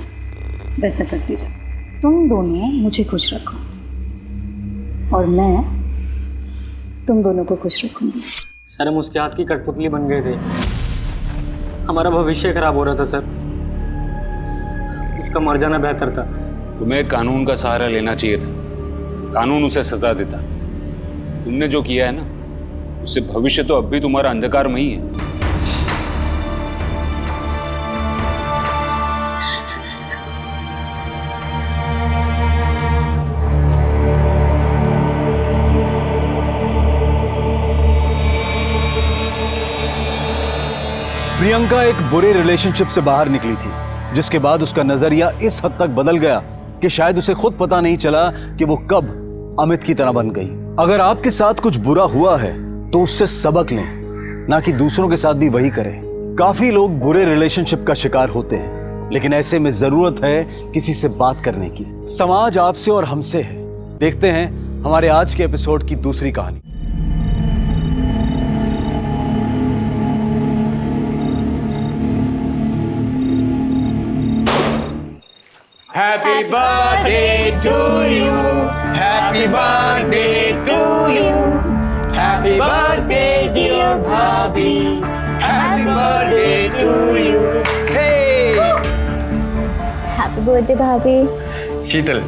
वैसा करती जाओ। तुम दोनों मुझे खुश रखो और मैं तुम दोनों को खुश रखूंगी। सर हम उसके हाथ की कठपुतली बन गए थे, हमारा भविष्य खराब हो रहा था सर, उसका मर जाना बेहतर था। तुम्हें कानून का सहारा लेना चाहिए था, कानून उसे सजा देता। तुमने जो किया है ना, उससे भविष्य तो अब भी तुम्हारा अंधकार में ही है। प्रियंका एक बुरे रिलेशनशिप से बाहर निकली थी, जिसके बाद उसका नजरिया इस हद तक बदल गया कि शायद उसे खुद पता नहीं चला कि वो कब अमित की तरह बन गई। अगर आपके साथ कुछ बुरा हुआ है तो उससे सबक लें, ना कि दूसरों के साथ भी वही करें। काफी लोग बुरे रिलेशनशिप का शिकार होते हैं, लेकिन ऐसे में जरूरत है किसी से बात करने की। समाज आपसे और हमसे है। देखते हैं हमारे आज के एपिसोड की दूसरी कहानी। Happy birthday to you. Happy birthday to you. Happy birthday dear Bhabhi. Happy birthday to you. Hey! Happy birthday भाभी। शीतल,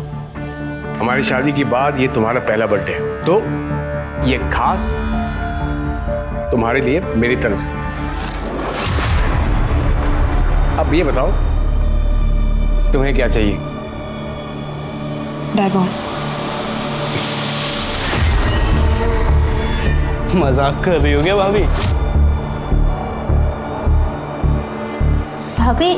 हमारी शादी के बाद ये तुम्हारा पहला बर्थडे है, तो ये खास तुम्हारे लिए मेरी तरफ से। अब ये बताओ तुम्हें क्या चाहिए? डाइवोर्स। मजाक कर रही हो क्या भाभी? भाभी,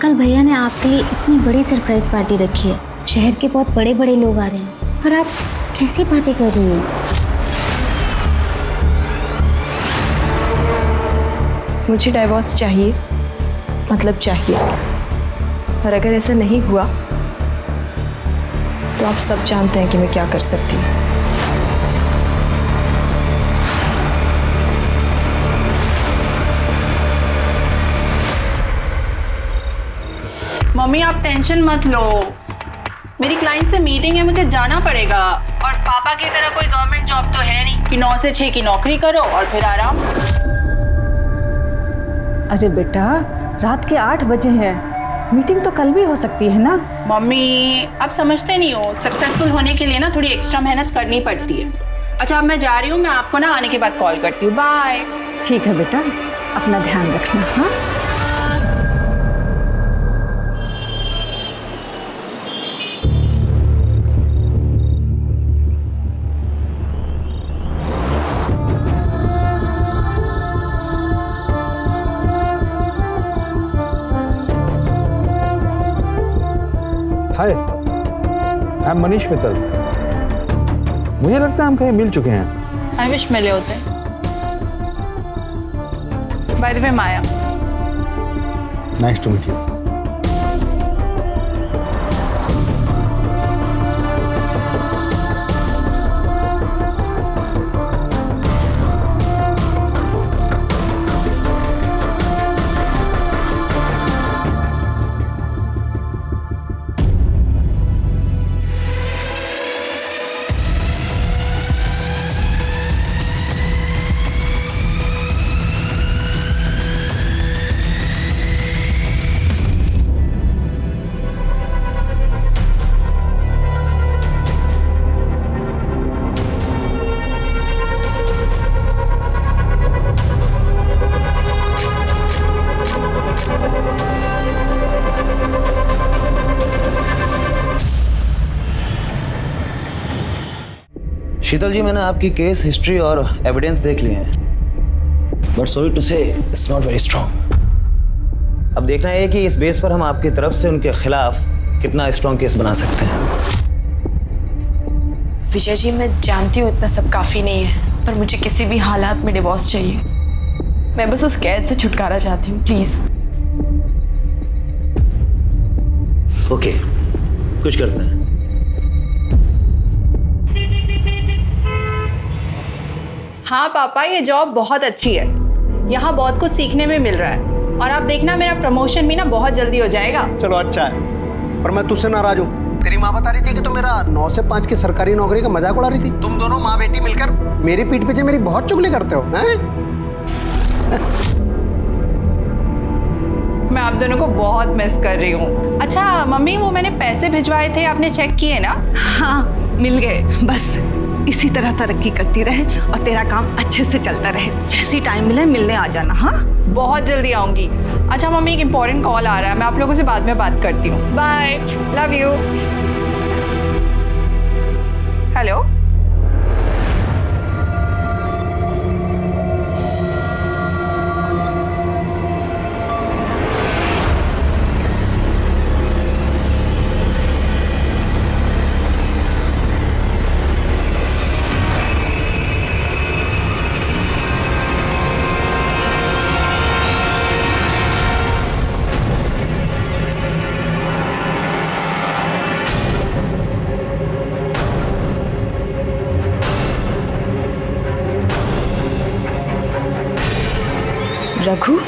कल भैया ने आपके लिए इतनी बड़ी सरप्राइज पार्टी रखी है। शहर के बहुत बड़े बड़े लोग आ रहे हैं और आप कैसी बातें कर रही हो? मुझे डाइवोर्स चाहिए, मतलब चाहिए। और अगर ऐसा नहीं हुआ तो आप सब जानते हैं कि मैं क्या कर सकती हूँ। मम्मी आप टेंशन मत लो, मेरी क्लाइंट से मीटिंग है, मुझे जाना पड़ेगा। और पापा की तरह कोई गवर्नमेंट जॉब तो है नहीं कि 9 से 6 की नौकरी करो और फिर आराम। अरे बेटा, रात के 8 बजे हैं, मीटिंग तो कल भी हो सकती है ना। मम्मी आप समझते नहीं हो, सक्सेसफुल होने के लिए ना थोड़ी एक्स्ट्रा मेहनत करनी पड़ती है। अच्छा अब मैं जा रही हूँ, मैं आपको ना आने के बाद कॉल करती हूँ। बाय। ठीक है बेटा, अपना ध्यान रखना। हाँ हाय, आई एम मनीष मित्तल। मुझे लगता है हम कहीं मिल चुके हैं। आई विश मिले होते। By the way Maya. Nice to meet you. Sheetal ji, मैंने आपकी केस हिस्ट्री और एविडेंस देख लिए हैं, but sorry to say it's not very strong. अब देखना है कि इस बेस पर हम आपकी तरफ से उनके खिलाफ कितना स्ट्रॉन्ग केस बना सकते हैं। विजय जी, मैं जानती हूँ इतना सब काफ़ी नहीं है, पर मुझे किसी भी हालात में डिवोर्स चाहिए। मैं बस उस कैद से छुटकारा चाहती हूँ, प्लीज़। ओके, कुछ करते हैं। हाँ पापा, ये जॉब बहुत अच्छी है, यहाँ बहुत कुछ सीखने में मिल रहा है। और आप देखना मेरा प्रमोशन भी ना बहुत जल्दी हो जाएगा। चलो अच्छा है, पर मैं तुझसे नाराज हूँ। तेरी माँ बता रही थी कि तू मेरा 9 से 5 की सरकारी नौकरी का मजाक उड़ा रही थी। तुम दोनों माँ बेटी मिलकर मेरी पीठ पीछे मेरी बहुत चुगली करते हो, हैं? मैं आप दोनों को बहुत मिस कर रही हूँ। अच्छा मम्मी, वो मैंने पैसे भिजवाए थे, आपने चेक किए ना? हाँ, मिल गए। बस इसी तरह तरक्की करती रहे और तेरा काम अच्छे से चलता रहे। जैसी टाइम मिले मिलने आ जाना। हाँ, बहुत जल्दी आऊंगी। अच्छा मम्मी, एक इम्पोर्टेंट कॉल आ रहा है, मैं आप लोगों से बाद में बात करती हूँ। Bye, love you. Hello, Raghu,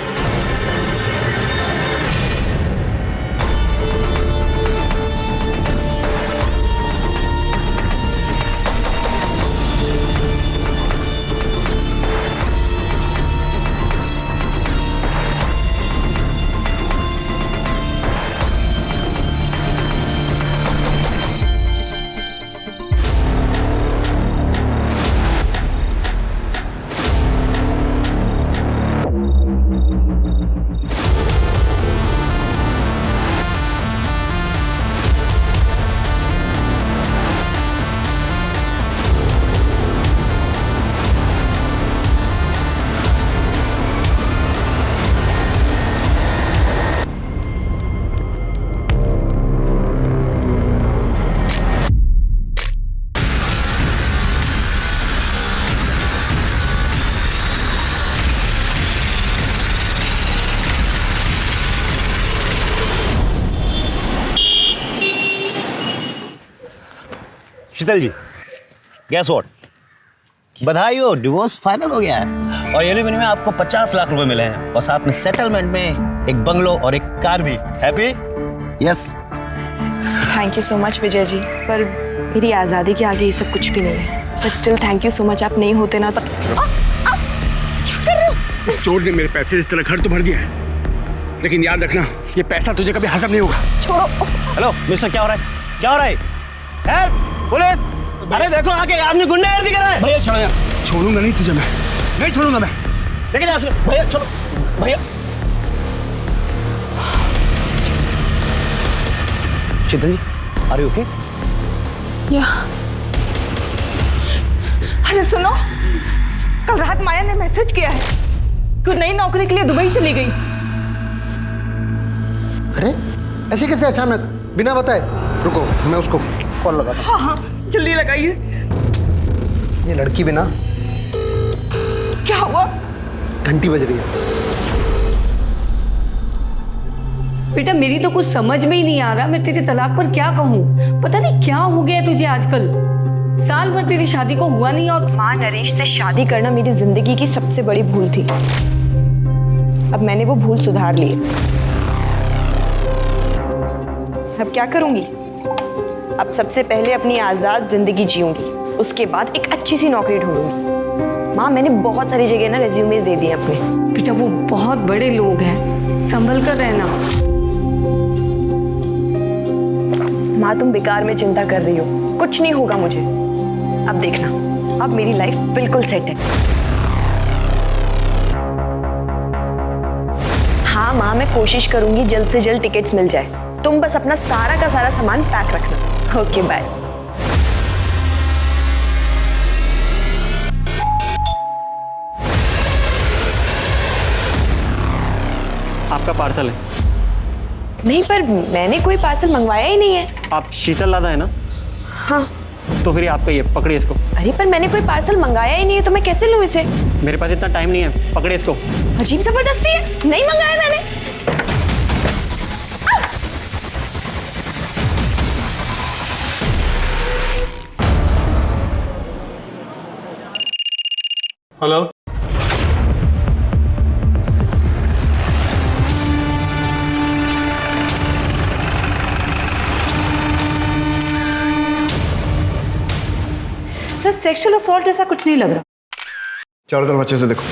Sheetal ji, guess what, बधाई हो, डिवोर्स फाइनल हो गया है और एलिमनी में आपको 50 लाख रुपए मिले हैं और साथ में सेटलमेंट में एक बंगलो और एक कार भी। Happy? Yes. Thank you so much Vijay ji, पर मेरी आज़ादी के आगे ये सब कुछ भी नहीं है। But still thank you so much, आप नहीं होते ना तो। क्या कर रहे हो? इस चोर ने मेरे पैसे से तेरा घर तो भर दिया है, लेकिन याद रखना ये पैसा तुझे कभी हजम नहीं होगा। छोड़ो। हेलो मिस्टर, क्या हो रहा है? क्या हो रहा है? हेल्प! पुलिस! अरे देखो आके आदमी गुंडागर्दी कर रहा है। भैया छोड़ो यहाँ से। छोड़ूंगा नहीं तुझे, मैं नहीं छोड़ूंगा मैं। लेके जा भैया, छोड़ो भैया। शीतल जी, आर यू ओके? या। अरे सुनो, कल रात माया ने मैसेज किया है कि वो नई नौकरी के लिए दुबई चली गई। अरे ऐसे कैसे अचानक, बिना बताए? रुको, मैं उसको कॉल लगाता हूं। हाँ हाँ, जल्दी लगाइए। ये लड़की बिना। क्या हुआ? घंटी बज रही है। बेटा मेरी तो कुछ समझ में ही नहीं आ रहा, मैं तेरे तलाक पर क्या कहूँ। पता नहीं क्या हो गया तुझे आजकल। साल भर तेरी शादी को हुआ नहीं और माँ, नरेश से शादी करना मेरी जिंदगी की सबसे बड़ी भूल थी। अब मैंने वो भूल सुधार ली है। अब क्या करूंगी? अब सबसे पहले अपनी आजाद जिंदगी जीऊंगी, उसके बाद एक अच्छी सी नौकरी ढूंढूंगी। माँ, मैंने बहुत सारी जगह ना रेज्यूमेज दे दिए अपने। बेटा वो बहुत बड़े लोग हैं, संभल कर रहना। माँ, तुम बेकार में चिंता कर रही हो, कुछ नहीं होगा मुझे। अब देखना, अब मेरी लाइफ बिल्कुल सेट है। हाँ माँ, मैं कोशिश करूंगी जल्द से जल्द टिकट्स मिल जाए। तुम बस अपना सारा का सारा सामान पैक रखना। Okay bye. आपका पार्सल है। नहीं, पर मैंने कोई पार्सल मंगवाया ही नहीं है। आप शीतल लादा है ना? हाँ। तो फिर आपका ये, पकड़िए इसको। अरे पर मैंने कोई पार्सल मंगाया ही नहीं है, तो मैं कैसे लूँ इसे? मेरे पास इतना टाइम नहीं है, पकड़िए इसको। अजीब जबरदस्ती है, नहीं मंगाया मैंने। हेलो। सर सेक्सुअल असॉल्ट ऐसा कुछ नहीं लग रहा। चारों तरफ अच्छे से देखो।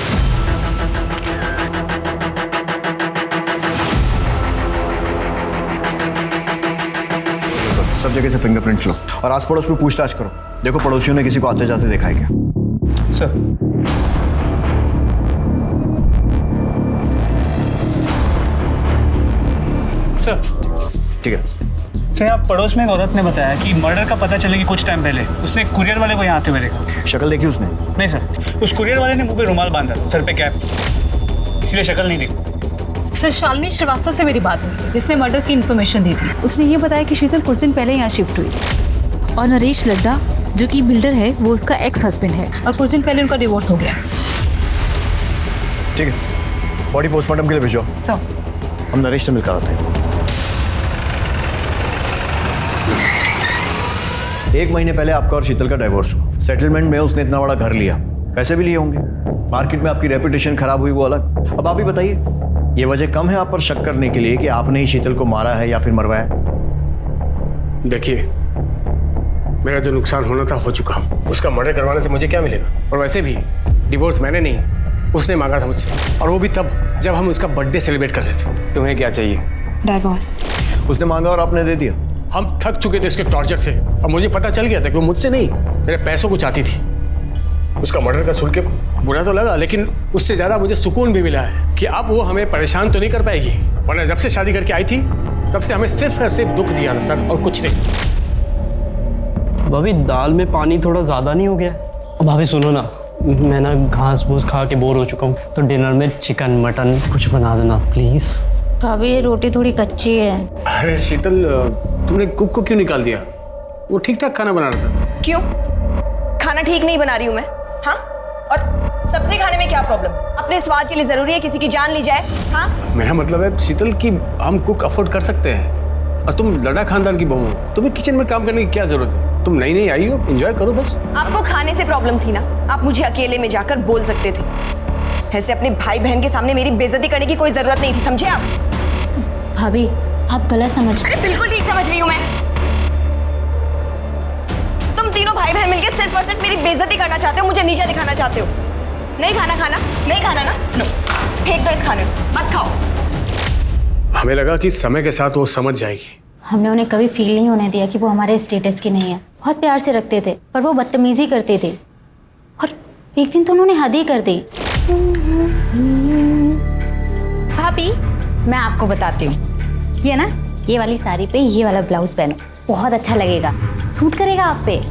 सब जगह से फिंगरप्रिंट्स लो और आस पड़ोस में पूछताछ करो। देखो पड़ोसियों ने किसी को आते जाते देखा है क्या? सर। सर। ठीक है। सर, आप पड़ोस में एक औरत ने बताया कि मर्डर का पता चले कि कुछ टाइम पहले उसने कुरियर वाले को यहाँ आते हुए देखा। शक्ल देखी उसने? नहीं सर, उस कुरियर वाले ने मुंह पे रुमाल बांधा, सर पे कैप, इसलिए शक्ल नहीं देखी। सर शालिनी श्रीवास्तव से मेरी बात हुई, जिसने मर्डर की इन्फॉर्मेशन दी थी। उसने ये बताया कि शीतल कुछ दिन पहले यहाँ शिफ्ट हुई और नरेश लड्डा जो कि बिल्डर है वो उसका एक्स हस्बैंड है और कुछ दिन पहले उनका डिवोर्स हो गया। ठीक है, बॉडी पोस्टमार्टम के लिए भेजो। सर हम नरेश से मिलकर आते हैं। 1 महीने पहले आपका और शीतल का डाइवोर्स हुआ। सेटलमेंट में उसने इतना बड़ा घर लिया, पैसे भी लिए होंगे। मार्केट में आपकी रेपुटेशन खराब हुई, वो अलग। अब आप ही बताइए, ये वजह कम है आप पर शक करने के लिए कि आपने ही शीतल को मारा है या फिर मरवाया? देखिए, मेरा जो नुकसान होना था हो चुका। उसका मर्डर करवाने से मुझे क्या मिलेगा? और वैसे भी डिवोर्स मैंने नहीं, उसने मांगा था मुझसे, और वो भी तब जब हम उसका बर्थडे सेलिब्रेट कर रहे थे। तुम्हें क्या चाहिए? डाइवोर्स। उसने मांगा और आपने दे दिया। हम थक चुके थे उसके टॉर्चर से, और मुझे पता चल गया था कि वो मुझसे नहीं, मेरे पैसों को चाहती थी। उसका मर्डर का सुन के बुरा तो लगा, लेकिन उससे ज़्यादा मुझे सुकून भी मिला है कि अब वो हमें परेशान तो नहीं कर पाएगी। वरना जब से शादी करके आई थी तब से हमें सिर्फ और सिर्फ दुख दिया था सर, और कुछ नहीं। भाभी, दाल में पानी थोड़ा ज़्यादा नहीं हो गया? भाभी सुनो ना, मैं ना घास फूस खा के बोर हो चुका हूँ, तो डिनर में चिकन मटन कुछ बना देना प्लीज़। भाभी ये रोटी थोड़ी कच्ची है। अरे शीतल, तुमने कुक को क्यों निकाल दिया? वो ठीक ठाक खाना बना रहा था। क्यों? खाना ठीक नहीं बना रही हूँ मैं? हाँ? और सब्जी खाने में क्या प्रॉब्लम? अपने स्वाद के लिए जरूरी है किसी की जान ली जाए? हाँ? मेरा मतलब है शीतल कि हम कुक अफोर्ड कर सकते हैं, और तुम लड़ा खानदान की बहू हो, तुम्हें किचन में काम करने की क्या जरूरत है? तुम नई नई आई हो, एंजॉय करो बस। आपको खाने से प्रॉब्लम थी ना, आप मुझे अकेले में जाकर बोल सकते थे। ऐसे अपने भाई बहन के सामने मेरी बेइज्जती करने की कोई जरूरत नहीं थी, समझे आप? भाभी आप गलत समझ रहे हैं। बिल्कुल ठीक समझ रही हूँ मैं। तुम तीनों भाई बहन मिलकर सिर्फ और सिर्फ मेरी बेइज्जती करना चाहते हो, मुझे नीचा दिखाना चाहते हो। नहीं खाना नहीं खाना ना, लो फेंक दो इस खाने को, मत खाओ। हमें लगा कि समय के साथ वो समझ जाएगी। हमने उन्हें कभी फील नहीं होने दिया कि वो हमारे स्टेटस की नहीं है। बहुत प्यार से रखते थे, पर वो बदतमीजी करते थे और एक दिन तो उन्होंने हद ही कर दी। भाभी, मैं आपको बताती हूँ, ये ना, ये वाली साड़ी पे ये वाला ब्लाउज पहनो, बहुत अच्छा लगेगा, सूट करेगा आप पे।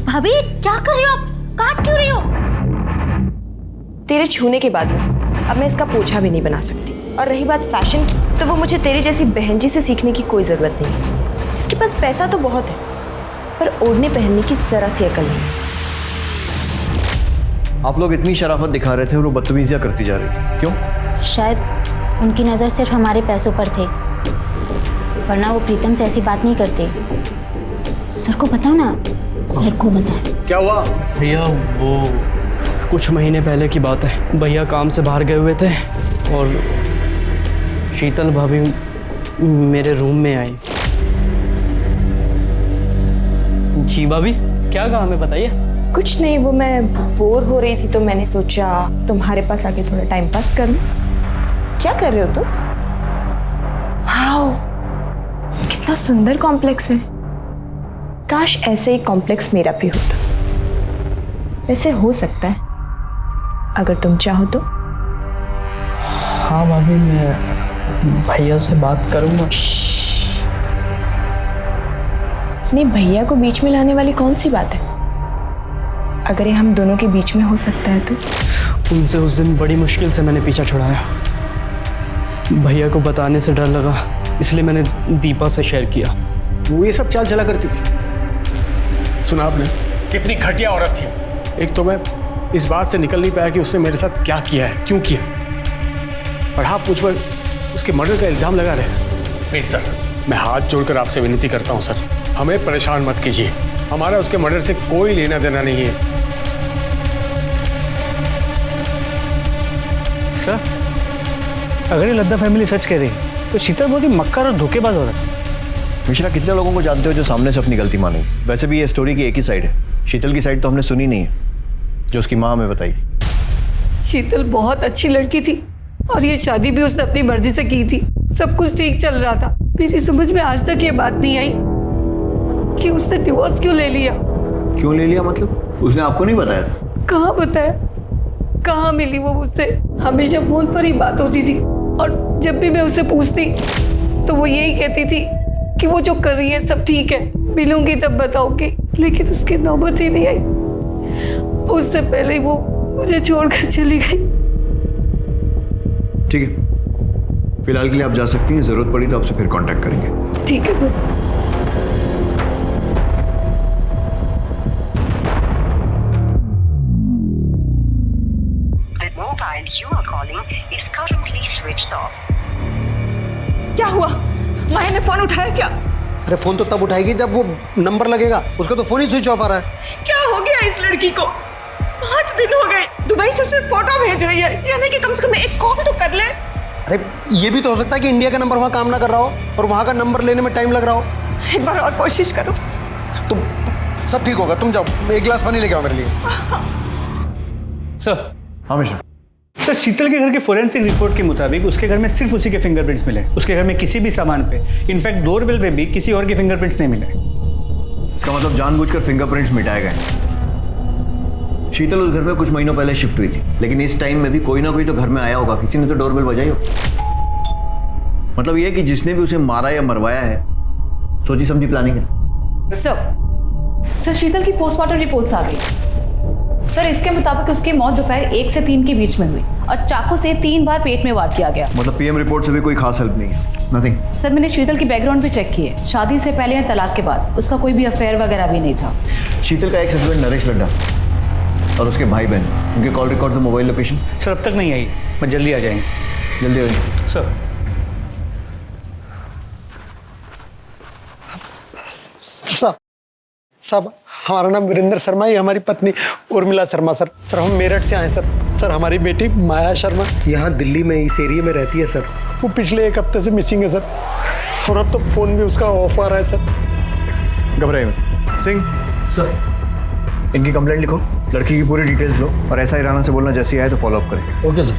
भाभी क्या कर रही हो आप? काट क्यों रही हो? तेरे छूने के बाद में अब मैं इसका पोछा भी नहीं बना सकती। और रही बात फैशन की, तो वो मुझे तेरी जैसी बहन जी से सीखने की कोई ज़रूरत नहीं है, जिसके पास पैसा तो बहुत है पर ओढ़ने पहनने की ज़रा सी अकल नहीं। आप लोग इतनी शराफत दिखा रहे थे और वो बदतमीजियाँ करती जा रही थी, क्यों? शायद उनकी नज़र सिर्फ हमारे पैसों पर थे, वरना वो प्रीतम से ऐसी बात नहीं करते। सर को बताओ ना, सर को बताओ। क्या हुआ? भैया वो कुछ महीने पहले की बात है, भैया काम से बाहर गए हुए थे और शीतल भाभी मेरे रूम में आई। जी भाभी, क्या कहा हमें बताइए। कुछ नहीं, वो मैं बोर हो रही थी तो मैंने सोचा तुम्हारे पास आके थोड़ा टाइम पास कर लूं। क्या कर रहे हो तुम? वाओ, कितना सुंदर कॉम्प्लेक्स है। काश ऐसे ही कॉम्प्लेक्स मेरा भी होता। ऐसे हो सकता है अगर तुम चाहो तो। हाँ भाभी, मैं भैया से बात करूँगा। नहीं, भैया को बीच में लाने वाली कौन सी बात है? अगर ये हम दोनों के बीच में हो सकता है तो। उनसे उस दिन बड़ी मुश्किल से मैंने पीछा छुड़ाया। भैया को बताने से डर लगा, इसलिए मैंने दीपा से शेयर किया। वो ये सब चाल चला करती थी। सुना आपने कितनी घटिया औरत थी। एक तो मैं इस बात से निकल नहीं पाया कि उसने मेरे साथ क्या किया है, क्यों किया, और आप मुझ पर उसके मर्डर का इल्जाम लगा रहे। प्लीज सर, मैं हाथ जोड़कर आपसे विनती करता हूं सर, हमें परेशान मत कीजिए। हमारा उसके मर्डर से कोई लेना देना नहीं है। सर, अगर ये लद्दा फैमिली सच कह रही तो शीतल बहुत ही मक्कार और धोखेबाज हो रहा है। मिश्रा, कितने लोगों को जानते हो जो सामने से अपनी गलती माने? वैसे भी ये स्टोरी की एक ही साइड है, शीतल की साइड तो हमने सुनी नहीं है, जो उसकी माँ हमें बताई। शीतल बहुत अच्छी लड़की थी और ये शादी भी उसने अपनी मर्जी से की थी। सब कुछ ठीक चल रहा था। मेरी समझ में आज तक ये बात नहीं आई कि उसने डिवोर्स क्यों ले लिया। क्यों ले लिया मतलब? उसने आपको नहीं बताया था? कहाँ बताया, कहाँ मिली वो मुझसे। हमेशा फोन पर ही बात होती थी और जब भी मैं उससे पूछती तो वो यही कहती थी कि वो जो कर रही है सब ठीक है, मिलूंगी तब बताऊंगी। लेकिन उसकी नौबत ही नहीं आई। उससे पहले ही वो मुझे छोड़कर चली गई। ठीक है, फिलहाल के लिए आप जा सकती हैं, जरूरत पड़ी तो आपसे फिर कांटेक्ट करेंगे। ठीक है सर। क्या हुआ? माया ने फोन उठाया क्या? अरे फोन तो तब उठाएगी जब वो नंबर लगेगा, उसका तो फोन ही स्विच ऑफ आ रहा है। क्या हो गया इस लड़की को? 5 दिन हो गए, दुबई से सिर्फ फोटो भेज रही है, यानी कि कम से कम एक कॉल तो कर ले। अरे ये भी तो हो सकता है कि इंडिया का नंबर वहाँ काम ना कर रहा हो और वहाँ का नंबर लेने में टाइम लग रहा हो। एक बार और कोशिश करो। तुम सब ठीक होगा, तुम जाओ, एक गिलास पानी लेके आओ मेरे लिए। सर। हाँ मिश्रा। सर, शीतल के घर के फोरेंसिक रिपोर्ट के मुताबिक उसके घर में सिर्फ उसी के फिंगरप्रिंट्स मिले। उसके घर में किसी भी सामान पे, इनफैक्ट डोरबेल पे भी किसी और के फिंगरप्रिंट्स नहीं मिले। इसका मतलब जानबूझकर फिंगरप्रिंट्स मिटाए गए। शीतल उस घर में कुछ महीनों पहले शिफ्ट हुई थी, लेकिन इस टाइम में भी कोई ना कोई तो घर में आया होगा, किसी ने तो डोरबेल बजाई होगी। मतलब यह कि जिसने भी उसे मारा या मरवाया है, सोची समझी प्लानिंग है। सर, शीतल की पोस्टमार्टम रिपोर्ट्स आ गई। सर, इसके मुताबिक उसकी मौत दोपहर 1 से 3 के बीच में हुई और चाकू से 3 बार पेट में वार किया गया। मतलब पीएम रिपोर्ट से भी कोई खास हेल्प नहीं है? नथिंग। सर, मैंने शीतल की बैकग्राउंड भी चेक की है। शादी से पहले या तलाक के बाद उसका कोई भी अफेयर वगैरह भी नहीं था। शीतल का एक्स हस्बैंड नरेश लड्डा और उसके भाई बहन, उनके कॉल रिकॉर्ड्स और मोबाइल लोकेशन? सर, अब तक नहीं आई, मैं जल्दी आ जाएंगे। जल्दी आएंगे सर। साहब हमारा नाम वीरेंद्र शर्मा, ये हमारी पत्नी उर्मिला शर्मा सर। सर हम मेरठ से आए सर। सर हमारी बेटी माया शर्मा यहाँ दिल्ली में इस एरिया में रहती है सर। वो पिछले 1 हफ्ते से मिसिंग है सर, और अब तो फोन भी उसका ऑफ आ रहा है सर। घबराइए मत। सिंह सर, इनकी कंप्लेंट लिखो, लड़की की पूरी डिटेल्स लो और ऐसा ईराना से बोलना जैसे आए तो फॉलो अप करें। Okay sir.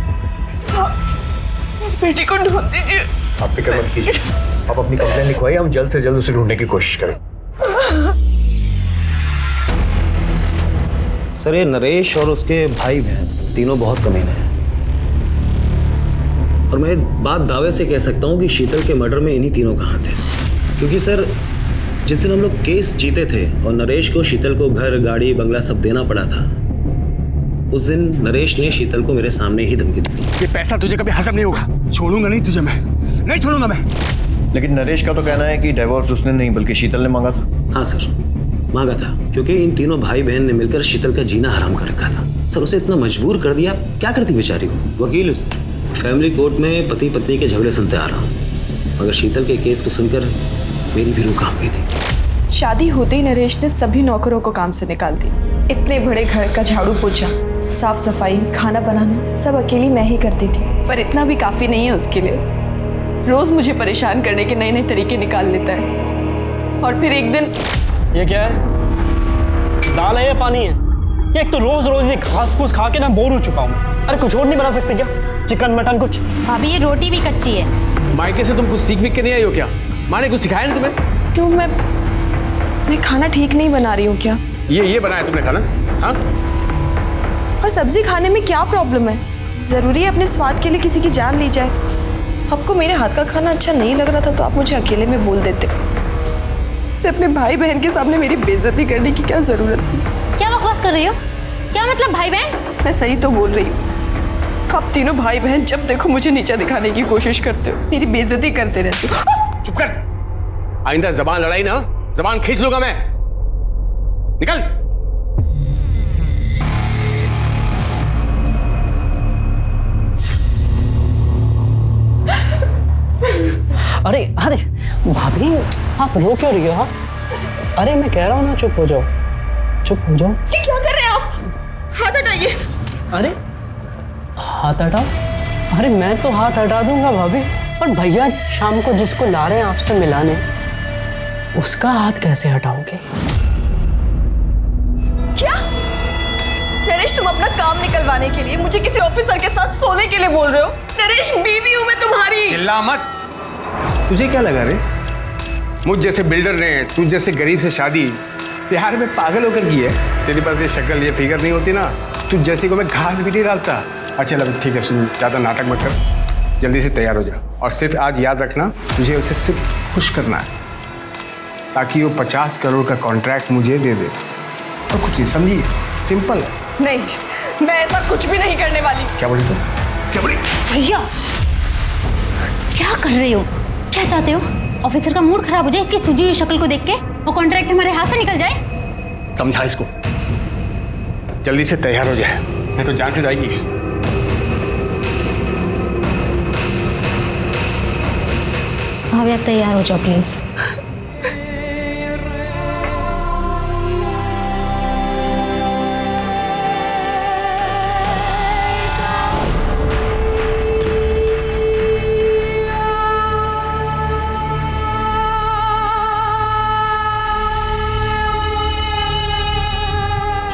मेरी बेटी को ढूंढ दीजिए। आप फिक्र मत कीजिए, आप अपनी कंप्लेंट लिखवाइए, हम जल्द से जल्द उसे ढूंढने की कोशिश करें। सर ये नरेश और उसके भाई बहन तीनों बहुत कमीने हैं, और मैं बात दावे से कह सकता हूँ कि शीतल के मर्डर में इन्हीं तीनों का हाथ है। क्योंकि सर जिस दिन हम लोग केस जीते थे और नरेश को शीतल को घर गाड़ी बंगला सब देना पड़ा था, उस दिन नरेश ने शीतल को मेरे सामने ही धमकी दी। ये पैसा तुझे कभी हजम नहीं होगा, छोड़ूंगा नहीं तुझे, मैं नहीं छोड़ूंगा मैं। लेकिन नरेश का तो कहना है कि डिवोर्स उसने नहीं बल्कि शीतल ने मांगा था। हाँ सर, मांगा था, क्योंकि इन तीनों भाई बहन ने मिलकर शीतल का जीना हराम कर रखा था। सर उसे इतना मजबूर कर दिया, क्या करती बेचारी वो। वकील उसे फैमिली कोर्ट में पति पत्नी के झगड़े सुनते आ रहा हूँ, मगर शीतल के केस को सुनकर मेरी भी रूह कांप गई थी। शादी होते ही नरेश ने सभी नौकरों को काम से निकाल दी। इतने बड़े घर का झाड़ू पोछा, साफ सफाई, खाना बनाना सब अकेली मैं ही करती थी। पर इतना भी काफी नहीं है उसके लिए। रोज मुझे परेशान करने के नए नए तरीके निकाल लेता है। और फिर एक दिन, ये क्या है? दाल है या पानी है? ये एक तो रोज रोज ये घास फूस खा के ना बोर हो चुका हूँ। अरे कुछ और नहीं बना सकते क्या? चिकन मटन कुछ? भाभी ये रोटी भी कच्ची है। मायके से तुम कुछ सीख के नहीं आई हो क्या? माँ ने कुछ सिखाया नहीं तुम्हें? क्यों मैं खाना ठीक नहीं बना रही हूँ क्या? ये बनाया तुमने खाना? हाँ? और सब्जी खाने में क्या प्रॉब्लम है? जरूरी है अपने स्वाद के लिए किसी की जान ली जाए? आपको मेरे हाथ का खाना अच्छा नहीं लग रहा था तो आप मुझे अकेले में बोल देते। इसे अपने भाई बहन के सामने मेरी बेइज्जती करने की क्या जरूरत थी? क्या बकवास कर रही हो? क्या मतलब भाई बहन? मैं सही तो बोल रही हूँ। आप तीनों भाई बहन जब देखो मुझे नीचा दिखाने की कोशिश करते हो, मेरी बेइज्जती करते रहते हो। चुप कर, आइंदा जबान लड़ाई ना, जबान खींच लूंगा मैं। निकल। अरे अरे भाभी आप रो क्यों रही हो? हाँ अरे मैं कह रहा हूँ ना, चुप हो जाओ, चुप हो जाओ। क्या कर रहे हैं आप? हाथ हटाइए। अरे हाथ हटाओ? अरे मैं तो हाथ हटा दूंगा भाभी, पर भैया शाम को जिसको ला रहे हैं आपसे मिलाने, उसका हाथ कैसे हटाओगे? क्या नरेश, तुम अपना काम निकलवाने के लिए मुझे किसी ऑफिसर के साथ सोने के लिए बोल रहे हो? नरेश बीवी हूं मैं तुम्हारी। चिल्ला मत। तुझे क्या लगा रे, मुझ जैसे बिल्डर ने तुझ जैसे गरीब से शादी प्यार में पागल होकर की है? तेरे पास ये शक्ल ये फिगर नहीं होती ना, तुझ जैसे को मैं घास भी नहीं डालता। अच्छा चल ठीक है, सुन ज़्यादा नाटक मत कर, जल्दी से तैयार हो जा। और सिर्फ आज याद रखना, तुझे उसे सिर्फ खुश करना है ताकि वो 50 करोड़ का कॉन्ट्रैक्ट मुझे दे दे, और कुछ नहीं, समझिए? सिंपल है। नहीं, मैं ऐसा कुछ भी नहीं करने वाली। क्या बोली तुम? क्या बोली? भैया क्या कर रहे हो? क्या चाहते हो? ऑफिसर का मूड खराब हो जाए इसकी सूजी हुई शक्ल को देख के, और कॉन्ट्रैक्ट हमारे हाथ से निकल जाए? समझा इसको, जल्दी से तैयार हो जाए, नहीं तो जान से जाएगी। भाभी आप तैयार हो जाओ please.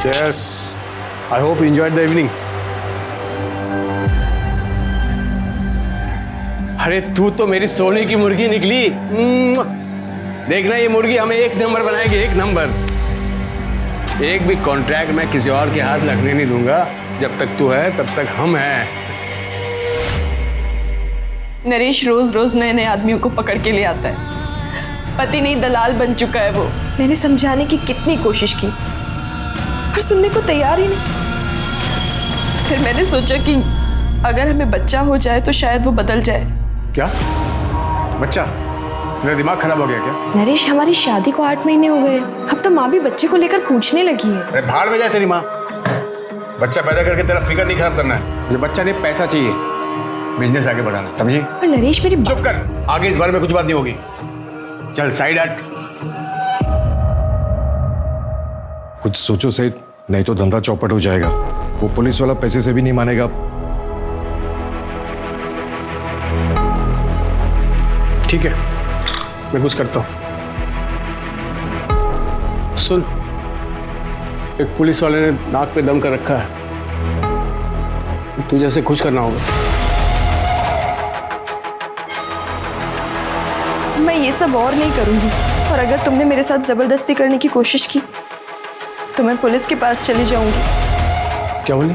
Yes, I hope you enjoyed the evening. अरे तू तो मेरी सोने की मुर्गी निकली। देखना ये मुर्गी हमें 1 नंबर बनाएगी, 1 नंबर। एक भी कॉन्ट्रैक्ट मैं किसी और के हाथ लगने नहीं दूंगा। जब तक तू है तब तक हम हैं। नरेश रोज रोज नए नए आदमियों को पकड़ के ले आता है। पति नहीं दलाल बन चुका है वो। मैंने समझाने की कितनी कोशिश की पर सुनने को तैयार ही नहीं। फिर मैंने सोचा कि अगर हमें बच्चा हो जाए तो शायद वो बदल जाए। क्या बच्चा? तेरा दिमाग खराब हो गया क्या? नरेश हमारी शादी को 8 महीने हो गए, अब तो माँ भी बच्चे को लेकर पूछने लगी है। अरे भाड़ में जाए तेरी माँ। बच्चा पैदा करके तेरा फिगर नहीं खराब करना है। मुझे बच्चा नहीं, पैसा चाहिए, बिजनेस आगे बढ़ाना, समझी? पर नरेश मेरी चुप कर, आगे इस बारे में कुछ बात नहीं होगी। चल साइड हट। कुछ सोचो सही, नहीं तो धंधा चौपट हो जाएगा। वो पुलिस वाला पैसे से भी नहीं मानेगा। ठीक है, मैं कुछ करता हूँ। सुन, एक पुलिस वाले ने नाक पे दम कर रखा है, तुझे उसे खुश करना होगा। मैं ये सब और नहीं करूंगी, और अगर तुमने मेरे साथ जबरदस्ती करने की कोशिश की तो मैं पुलिस के पास चली जाऊंगी। क्या बोली?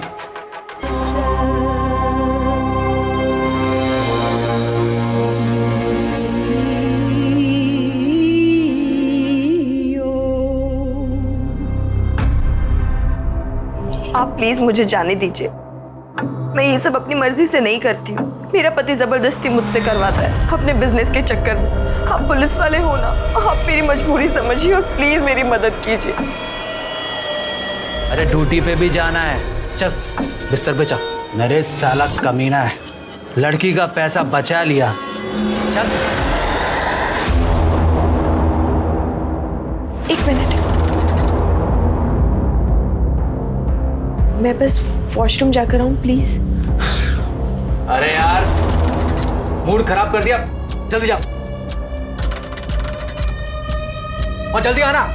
आप प्लीज मुझे जाने दीजिए। मैं ये सब अपनी मर्जी से नहीं करती हूँ। मेरा पति जबरदस्ती मुझसे करवाता है अपने बिजनेस के चक्कर में। आप पुलिस वाले हो ना, आप मेरी मजबूरी समझिए और प्लीज मेरी मदद कीजिए। अरे ड्यूटी पे भी जाना है, चल बिस्तर पे चल। नरेश साला कमीना है, लड़की का पैसा बचा लिया। चल। एक मिनट, मैं बस वॉशरूम जाकर आऊं प्लीज। अरे यार, मूड खराब कर दिया, जल्दी जा और जल्दी आना।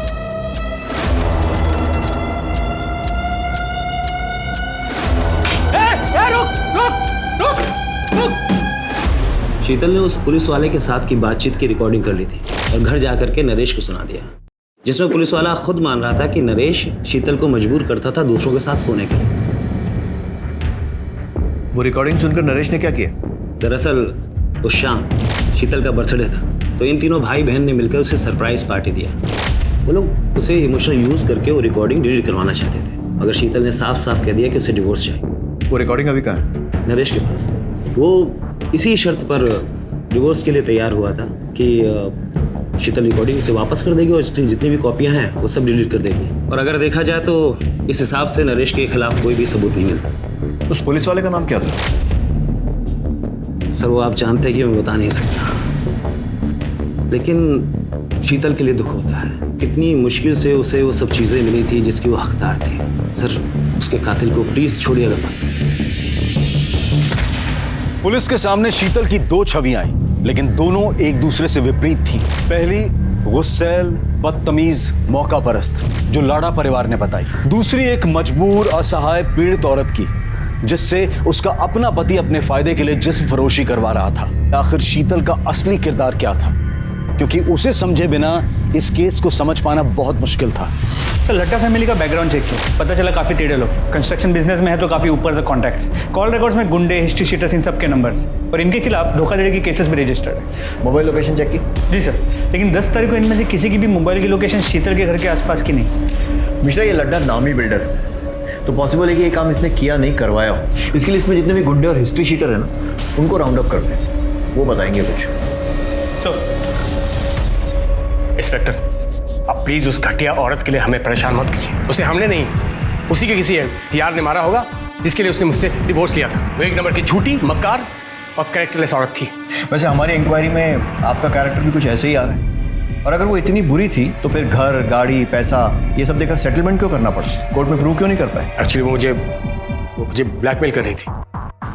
शीतल ने उस पुलिस वाले के साथ की बातचीत की रिकॉर्डिंग कर ली थी और घर जाकर के नरेश को सुना दिया, जिसमें पुलिस वाला खुद मान रहा था कि नरेश शीतल को मजबूर करता था दूसरों के साथ सोने के लिए। वो रिकॉर्डिंग सुनकर नरेश ने क्या किया? दरअसल उस शाम शीतल का बर्थडे था, तो इन तीनों भाई बहन ने मिलकर उसे सरप्राइज पार्टी दिया। वो लोग उसे इमोशनल यूज करके वो रिकॉर्डिंग डिलीट करवाना चाहते थे, मगर शीतल ने साफ साफ कह दिया कि उसे डिवोर्स चाहिए। वो रिकॉर्डिंग अभी कहाँ है? नरेश के पास। वो इसी शर्त पर डिवोर्स के लिए तैयार हुआ था कि शीतल रिकॉर्डिंग उसे वापस कर देगी और उसकी जितनी भी कॉपियां हैं वो सब डिलीट कर देगी। और अगर देखा जाए तो इस हिसाब से नरेश के खिलाफ कोई भी सबूत नहीं मिलता। उस पुलिस वाले का नाम क्या था? सर वो आप जानते हैं कि मैं बता नहीं सकता, लेकिन शीतल के लिए दुख होता है। कितनी मुश्किल से उसे वो सब चीज़ें मिली थी जिसकी वो हकदार थी। सर उसके कातिल को प्लीज़ छोड़िएगा मत। पुलिस के सामने शीतल की दो छवियां आई, लेकिन दोनों एक दूसरे से विपरीत थी। पहली गुस्सैल, बदतमीज, मौका परस्त जो लाड़ा परिवार ने बताई। दूसरी एक मजबूर, असहाय, पीड़ित औरत की, जिससे उसका अपना पति अपने फायदे के लिए जिस्म फरोशी करवा रहा था। आखिर शीतल का असली किरदार क्या था, क्योंकि उसे समझे बिना इस केस को समझ पाना बहुत मुश्किल था। सर लट्टा फैमिली का बैकग्राउंड चेक किया, पता चला काफ़ी टेढ़े लोग, कंस्ट्रक्शन बिजनेस में है तो काफ़ी ऊपर तक कॉन्टैक्ट्स, कॉल रिकॉर्ड्स में गुंडे, हिस्ट्री शीटर्स, इन सब के नंबर्स, और इनके खिलाफ धोखाधड़ी के केसेस भी रजिस्टर्ड है। मोबाइल लोकेशन चेक की? जी सर, लेकिन 10 तारीख को इनमें से किसी की भी मोबाइल की लोकेशन शीतल के घर के आसपास की नहीं। मिश्रा, ये लड्डा नामी बिल्डर है, तो पॉसिबल है कि ये काम इसने किया नहीं, करवाया हो। इसके लिए इसमें जितने भी गुंडे और हिस्ट्री शीटर है ना, उनको राउंड अप करते हैं, वो बताएंगे कुछ। इंस्पेक्टर, आप प्लीज उस घटिया औरत के लिए हमें परेशान मत कीजिए। उसे हमने नहीं, उसी के किसी यार ने मारा होगा, जिसके लिए उसने मुझसे डिवोर्स लिया था। वो एक नंबर की झूठी, मक्कार और कैरेक्टरलेस औरत थी। वैसे हमारी इंक्वायरी में आपका कैरेक्टर भी कुछ ऐसे ही आ रहा है, और अगर वो इतनी बुरी थी तो फिर घर, गाड़ी, पैसा ये सब देकर सेटलमेंट क्यों करना पड़ा? कोर्ट में प्रूव क्यों नहीं कर पाए? एक्चुअली वो मुझे ब्लैकमेल कर रही थी,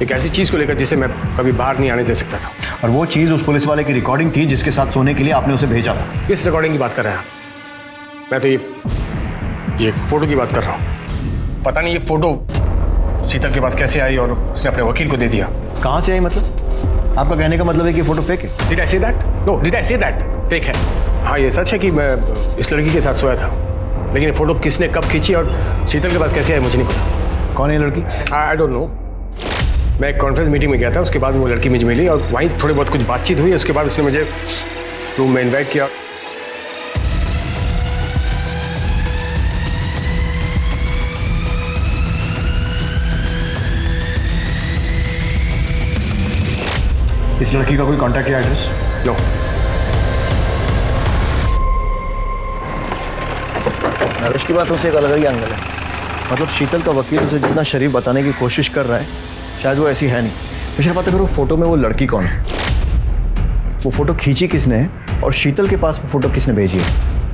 एक ऐसी चीज़ को लेकर जिसे मैं कभी बाहर नहीं आने दे सकता था। और वो चीज़ उस पुलिस वाले की रिकॉर्डिंग थी जिसके साथ सोने के लिए आपने उसे भेजा था। किस रिकॉर्डिंग की बात कर रहे हैं आप? मैं तो ये फोटो की बात कर रहा हूँ। पता नहीं ये फोटो शीतल के पास कैसे आई और उसने अपने वकील को दे दिया। कहाँ से आई मतलब? आपका कहने का मतलब है कि फोटो फेक है? Did I say that? No, did I say that? Fake है। हाँ ये सच है कि मैं इस लड़की के साथ सोया था, लेकिन ये फोटो किसने कब खींची और शीतल के पास कैसे आई मुझे नहीं पता। कौन है लड़की? I don't know. मैं एक कॉन्फ्रेंस मीटिंग में गया था, उसके बाद वो लड़की मुझे मिली और वहीं थोड़ी बहुत कुछ बातचीत हुई। उसके बाद उसने मुझे रूम में इन्वाइट किया। इस लड़की का कोई कांटेक्ट या एड्रेस? नो। नरेश की बातों से एक अलग ही एंगल है। मतलब शीतल का वकील उसे जितना शरीफ बताने की कोशिश कर रहा है, शायद वो ऐसी है नहीं। मिश्रा, पता करो फोटो में वो लड़की कौन है, वो फोटो खींची किसने है और शीतल के पास वो फोटो किसने भेजी है,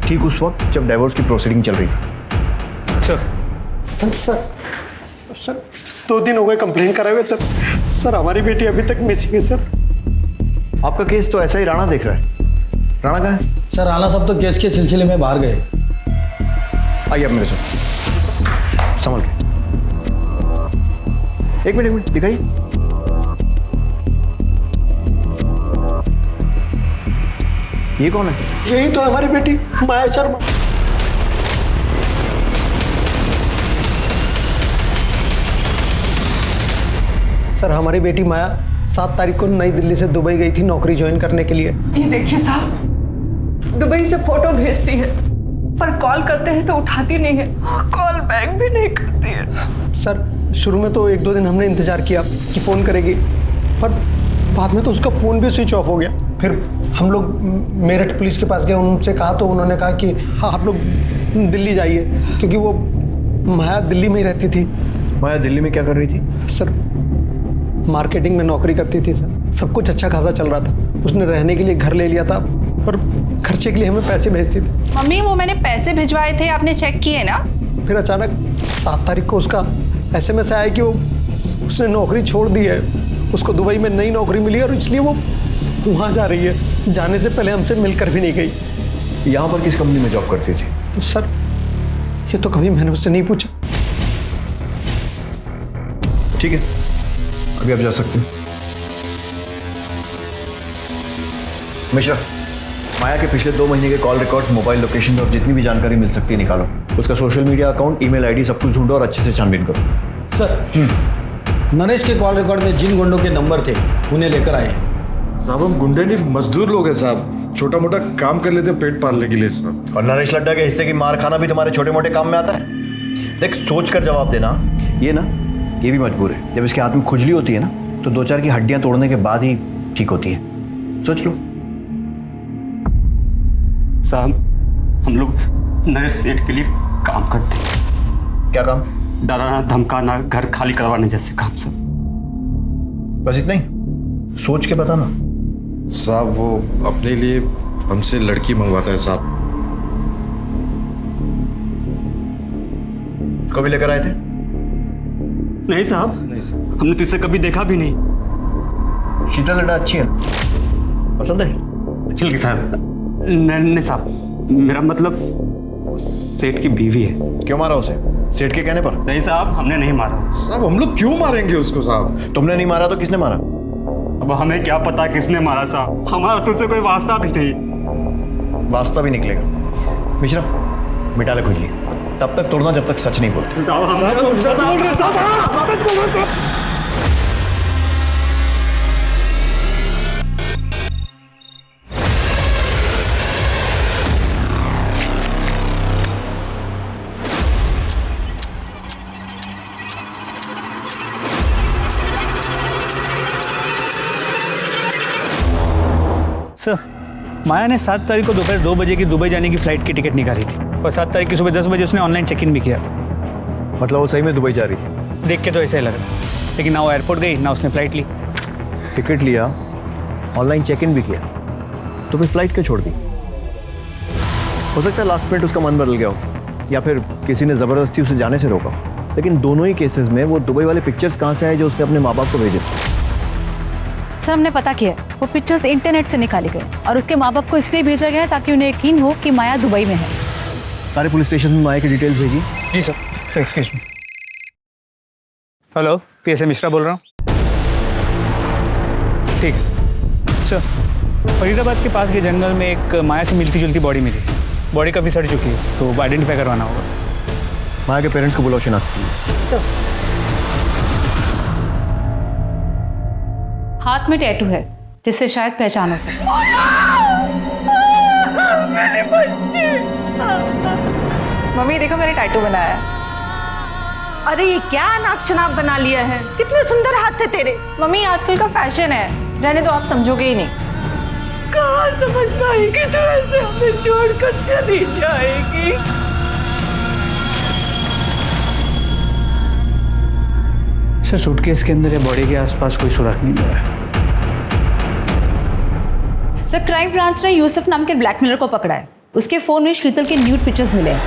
ठीक उस वक्त जब डिवोर्स की प्रोसीडिंग चल रही थी। सर 2 दिन हो गए कंप्लेन कराए हुए सर। सर हमारी बेटी अभी तक मिसिंग है सर। आपका केस तो ऐसा ही राणा देख रहा है। राणा कहाँ है? सर राणा साहब तो केस के सिलसिले में बाहर गए। आइए आप मेरे साथ, संभल के। एक मिनट दिखाइए। ये कौन है? यही तो हमारी बेटी माया शर्मा। सर हमारी बेटी माया 7 तारीख को नई दिल्ली से दुबई गई थी नौकरी ज्वाइन करने के लिए। ये देखिए साहब, दुबई से फोटो भेजती है पर कॉल करते हैं तो उठाती नहीं है, कॉल बैक भी नहीं करती है। सर शुरू में तो 1-2 दिन हमने इंतजार किया कि फ़ोन करेगी, पर बाद में तो उसका फ़ोन भी स्विच ऑफ हो गया। फिर हम लोग मेरठ पुलिस के पास गए, उनसे कहा तो उन्होंने कहा कि हाँ आप लोग दिल्ली जाइए, क्योंकि वो माया दिल्ली में ही रहती थी। माया दिल्ली में क्या कर रही थी? सर मार्केटिंग में नौकरी करती थी सर। सब कुछ अच्छा खासा चल रहा था। उसने रहने के लिए घर ले लिया था और खर्चे के लिए हमें पैसे भेजती थी। मम्मी वो मैंने पैसे भिजवाए थे, आपने चेक किए ना? फिर अचानक 7 तारीख को उसका SMS आया कि वो उसने नौकरी छोड़ दी है, उसको दुबई में नई नौकरी मिली और इसलिए वो वहाँ जा रही है। जाने से पहले हमसे मिलकर भी नहीं गई। यहाँ पर किस कंपनी में जॉब करती थी? सर ये तो कभी मैंने उससे नहीं पूछा। ठीक है, अभी आप जा सकते हैं। मिश्रा, माया के पिछले 2 महीने के कॉल रिकॉर्ड्स, मोबाइल लोकेशन और जितनी भी जानकारी मिल सकती है निकालो। उसका social media account, email ID सब कुछ ढूंढो और अच्छे से छानबीन करो। सर नरेश के कॉल रिकॉर्ड में जिन गुंडों के नंबर थे उन्हें लेकर आए। साहब हम गुंडे नहीं, मजदूर लोग हैं साहब, छोटा मोटा काम कर लेते पेट पालने के लिए साहब। और नरेश लड्डा के हिस्से की मार खाना भी तुम्हारे छोटे मोटे काम में आता है? देख सोच कर जवाब देना। ये भी मजबूर है। जब इसके हाथ में खुजली होती है ना तो 2-4 की हड्डियां तोड़ने के बाद ही ठीक होती है। सोच लो। साहब हम लोग नरेश सेठ के लिए काम करते हैं। क्या काम? डराना धमकाना, घर खाली करवाने जैसे काम सब। बस इतना ही? सोच के बताना। साहब वो अपने लिए हमसे लड़की मंगवाता है साहब। उसको भी लेकर आए थे? नहीं साहब, हमने तो इसे कभी देखा भी नहीं। शीतल लड्डा अच्छी है, पसंद है? चल साहब। नहीं साहब, मेरा मतलब सेठ की बीवी है। क्यों मारा उसे? सेठ के कहने पर? नहीं साहब, हमने नहीं मारा। साहब हम लोग क्यों मारेंगे उसको साहब? तुमने नहीं मारा तो किसने मारा? अब हमें क्या पता किसने मारा साहब, हमारा तो उससे कोई वास्ता भी नहीं। वास्ता भी निकलेगा। मिश्रा मिटा ले खुजली, तब तक तोड़ना जब तक सच नहीं बोलते। सर माया ने 7 तारीख को दोपहर 2 बजे की दुबई जाने की फ्लाइट की टिकट निकाली थी और 7 तारीख की सुबह 10 बजे उसने ऑनलाइन चेक इन भी किया। मतलब वो सही में दुबई जा रही थी? देख के तो ऐसा ही लगा, लेकिन ना वो एयरपोर्ट गई ना उसने फ्लाइट ली। टिकट लिया, ऑनलाइन चेक इन भी किया, तो फिर फ्लाइट क्यों छोड़ दी? हो सकता है लास्ट मिनट उसका मन बदल गया हो या फिर किसी ने ज़बरदस्ती उसे जाने से रोका। लेकिन दोनों ही केसेस में वो दुबई वाले पिक्चर्स कहाँ से आए जो उसने अपने माँ बाप को भेजे? सर हमने पता किया, वो पिक्चर्स इंटरनेट से निकाले गए और उसके माँ बाप को इसलिए भेजा गया ताकि उन्हें यकीन हो कि माया दुबई में है। सारे पुलिस स्टेशन में माया की डिटेल्स भेजी? जी sir. Excuse me. Hello, PSA Mishra बोल रहा हूँ। ठीक है सर, फरीदाबाद के पास के जंगल में एक माया से मिलती जुलती बॉडी मिली। बॉडी काफ़ी सड़ चुकी है तो आइडेंटिफाई करवाना होगा। माया के पेरेंट्स को बुलाओ, शिनाख्त। सर हाथ में टैटू है जिससे शायद पहचान हो सके। मेरे बच्चे। मम्मी देखो मैंने टैटू बनाया है। अरे ये क्या नाक चनाक बना लिया है, कितने सुंदर हाथ थे तेरे। मम्मी आजकल का फैशन है, रहने तो आप समझोगे ही नहीं। कहाँ समझ पाएगी तू, ऐसे हमें छोड़कर चली जाएगी। सर सूटकेस के अंदर या बॉडी के आसपास कोई सुराग नहीं मिला है। सर क्राइम ब्रांच ने यूसुफ नाम के ब्लैकमेलर को पकड़ा है। उसके फोन में शीतल के न्यूड पिक्चर्स मिले हैं।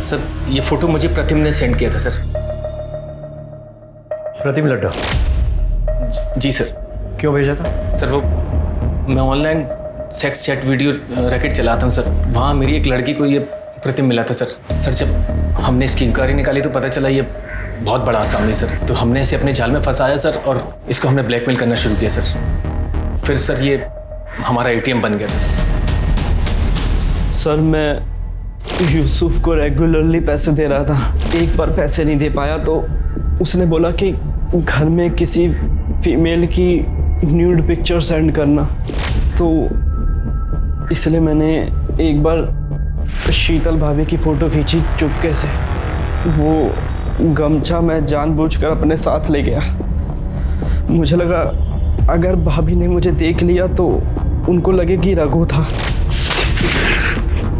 सर ये फोटो मुझे प्रतिम ने सेंड किया था सर। प्रतिम लड्डा? जी सर। क्यों भेजा था? सर वो मैं online sex chat video racket चलाता हूँ सर, वहाँ मेरी एक लड़की को ये प्रतिम मिला था सर। सर जब हमने इसकी इंक्वायरी निकाली तो पता चला ये बहुत बड़ा आसामी सर, तो हमने इसे अपने जाल में फंसाया सर और इसको हमने ब्लैकमेल करना शुरू किया सर। फिर सर ये हमारा ATM बन गया था सर। सर मैं यूसुफ को रेगुलरली पैसे दे रहा था, एक बार पैसे नहीं दे पाया तो उसने बोला कि घर में किसी फीमेल की न्यूड पिक्चर सेंड करना, तो इसलिए मैंने एक बार शीतल भाभी की फ़ोटो खींची चुपके से। वो गमछा मैं जानबूझकर अपने साथ ले गया। मुझे लगा अगर भाभी ने मुझे देख लिया तो उनको लगे कि रघु था।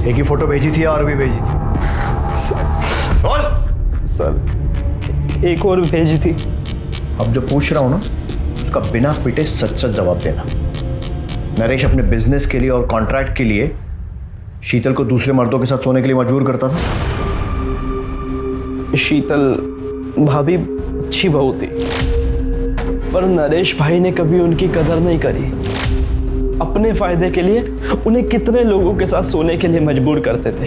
एक ही फोटो भेजी थी और भी भेजी थी? सर एक और भेजी थी। अब जो पूछ रहा हूं ना उसका बिना पिटे सच सच जवाब देना। नरेश अपने बिजनेस के लिए और कॉन्ट्रैक्ट के लिए शीतल को दूसरे मर्दों के साथ सोने के लिए मजबूर करता था? शीतल भाभी अच्छी बहू थी, पर नरेश भाई ने कभी उनकी कदर नहीं करी। अपने फायदे के लिए उन्हें कितने लोगों के साथ सोने के लिए मजबूर करते थे।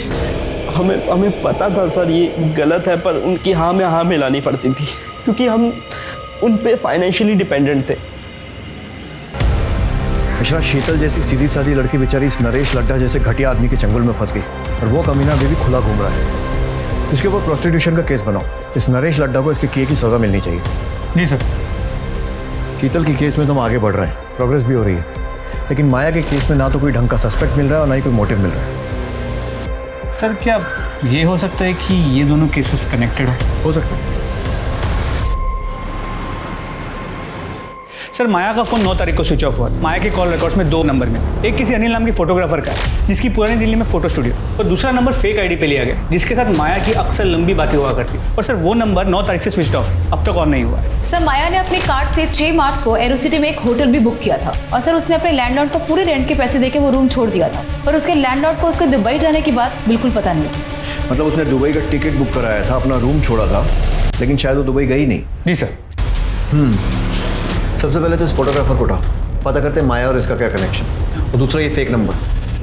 हमें पता था सर ये गलत है, पर उनकी हाँ में हाँ मिलानी पड़ती थी क्योंकि हम उन पे फाइनेंशियली डिपेंडेंट थे। मिश्रा, शीतल जैसी सीधी सादी लड़की बेचारी इस नरेश लड्डा जैसे घटिया आदमी के चंगुल में फंस गई और वो कमीना अभी भी खुला घूम रहा है। इसके ऊपर प्रोस्टिट्यूशन का केस बनाओ। इस नरेश लड्डा को इसके किए की सजा मिलनी चाहिए। जी सर। शीतल के केस में तो हम आगे बढ़ रहे हैं, प्रोग्रेस भी हो रही है, लेकिन माया के केस में ना तो कोई ढंग का सस्पेक्ट मिल रहा है और ना ही कोई मोटिव मिल रहा है। सर क्या ये हो सकता है कि ये दोनों केसेस कनेक्टेड हो सकता है? सर माया का फोन 9 तारीख को स्विच ऑफ हुआ। माया के कॉल रिकॉर्ड्स में 2 नंबर में, एक किसी अनिल नाम की फोटोग्राफर का है जिसकी पुरानी दिल्ली में फोटो स्टूडियो, और दूसरा नंबर फेक आईडी पे लिया गया जिसके साथ माया की अक्सर लंबी बातें हुआ करती। और सर वो नंबर 9 तारीख से स्विच ऑफ, अब तक ऑन नहीं हुआ है। सर माया ने अपने कार्ड से 6 मार्च को एरोसिटी में एक होटल भी बुक किया था और सर उसने अपने लैंडलॉर्ड को पूरे रेंट के पैसे देके वो रूम छोड़ दिया था, पर उसके लैंडलॉर्ड को उसके दुबई जाने की बात बिल्कुल पता नहीं थी। मतलब उसने दुबई का टिकट बुक कराया था, अपना रूम छोड़ा था, लेकिन शायद वो दुबई गई नहीं। जी सर। सबसे पहले तो इस फोटोग्राफर को उठाओ, पता करते हैं माया और इसका क्या कनेक्शन, और दूसरा ये फेक नंबर,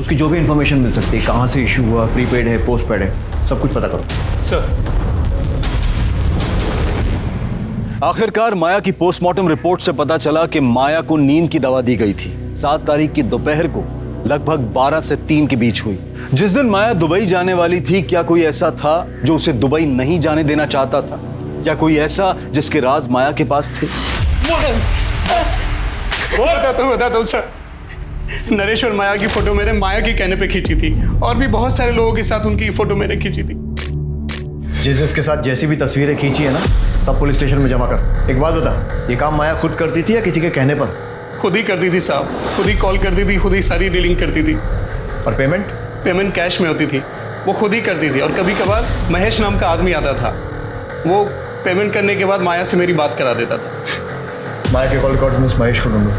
उसकी जो भी इंफॉर्मेशन मिल सकती है, कहाँ से इशू हुआ, प्रीपेड है, पोस्टपेड है, सब कुछ पता करो। सर। आखिरकार माया की पोस्टमार्टम रिपोर्ट से पता चला कि माया को नींद की दवा दी गई थी। 7 तारीख की दोपहर को लगभग 12 से 3 के बीच हुई। जिस दिन माया दुबई जाने वाली थी, क्या कोई ऐसा था जो उसे दुबई नहीं जाने देना चाहता था, या कोई ऐसा जिसके राज माया के पास थे? बताता हूँ सर। नरेश और माया की फोटो मैंने माया के कहने पे खींची थी और भी बहुत सारे लोगों के साथ उनकी फोटो मैंने खींची थी। जिसके साथ जैसी भी तस्वीरें खींची है ना, सब पुलिस स्टेशन में जमा कर। एक बात बता, ये काम माया खुद करती थी या किसी के कहने पर? खुद ही करती थी साहब, खुद ही कॉल करती थी, खुद ही सारी डीलिंग करती थी। और पेमेंट? पेमेंट कैश में होती थी, वो खुद ही करती थी। और कभी कभार महेश नाम का आदमी आता था, वो पेमेंट करने के बाद माया से मेरी बात करा देता था। माया के कॉल रिकॉर्ड्स में महेश को ढूंढो।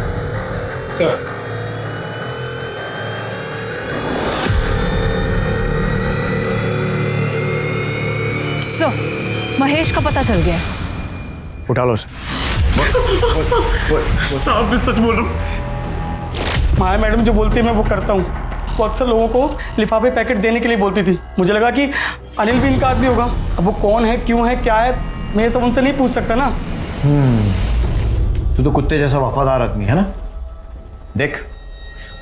सर महेश का पता चल गया। उठा लो उसे। साहब मैं सच बोल रहा हूँ। माया मैडम जो बोलती है मैं वो करता हूँ। वो अक्सर लोगों को लिफाफे पैकेट देने के लिए बोलती थी। मुझे लगा कि अनिल भी इनका आदमी होगा। अब वो कौन है, क्यों है, क्या है, मैं ये सब उनसे नहीं पूछ सकता ना। तू तो कुत्ते जैसा वफादार आदमी है ना। देख,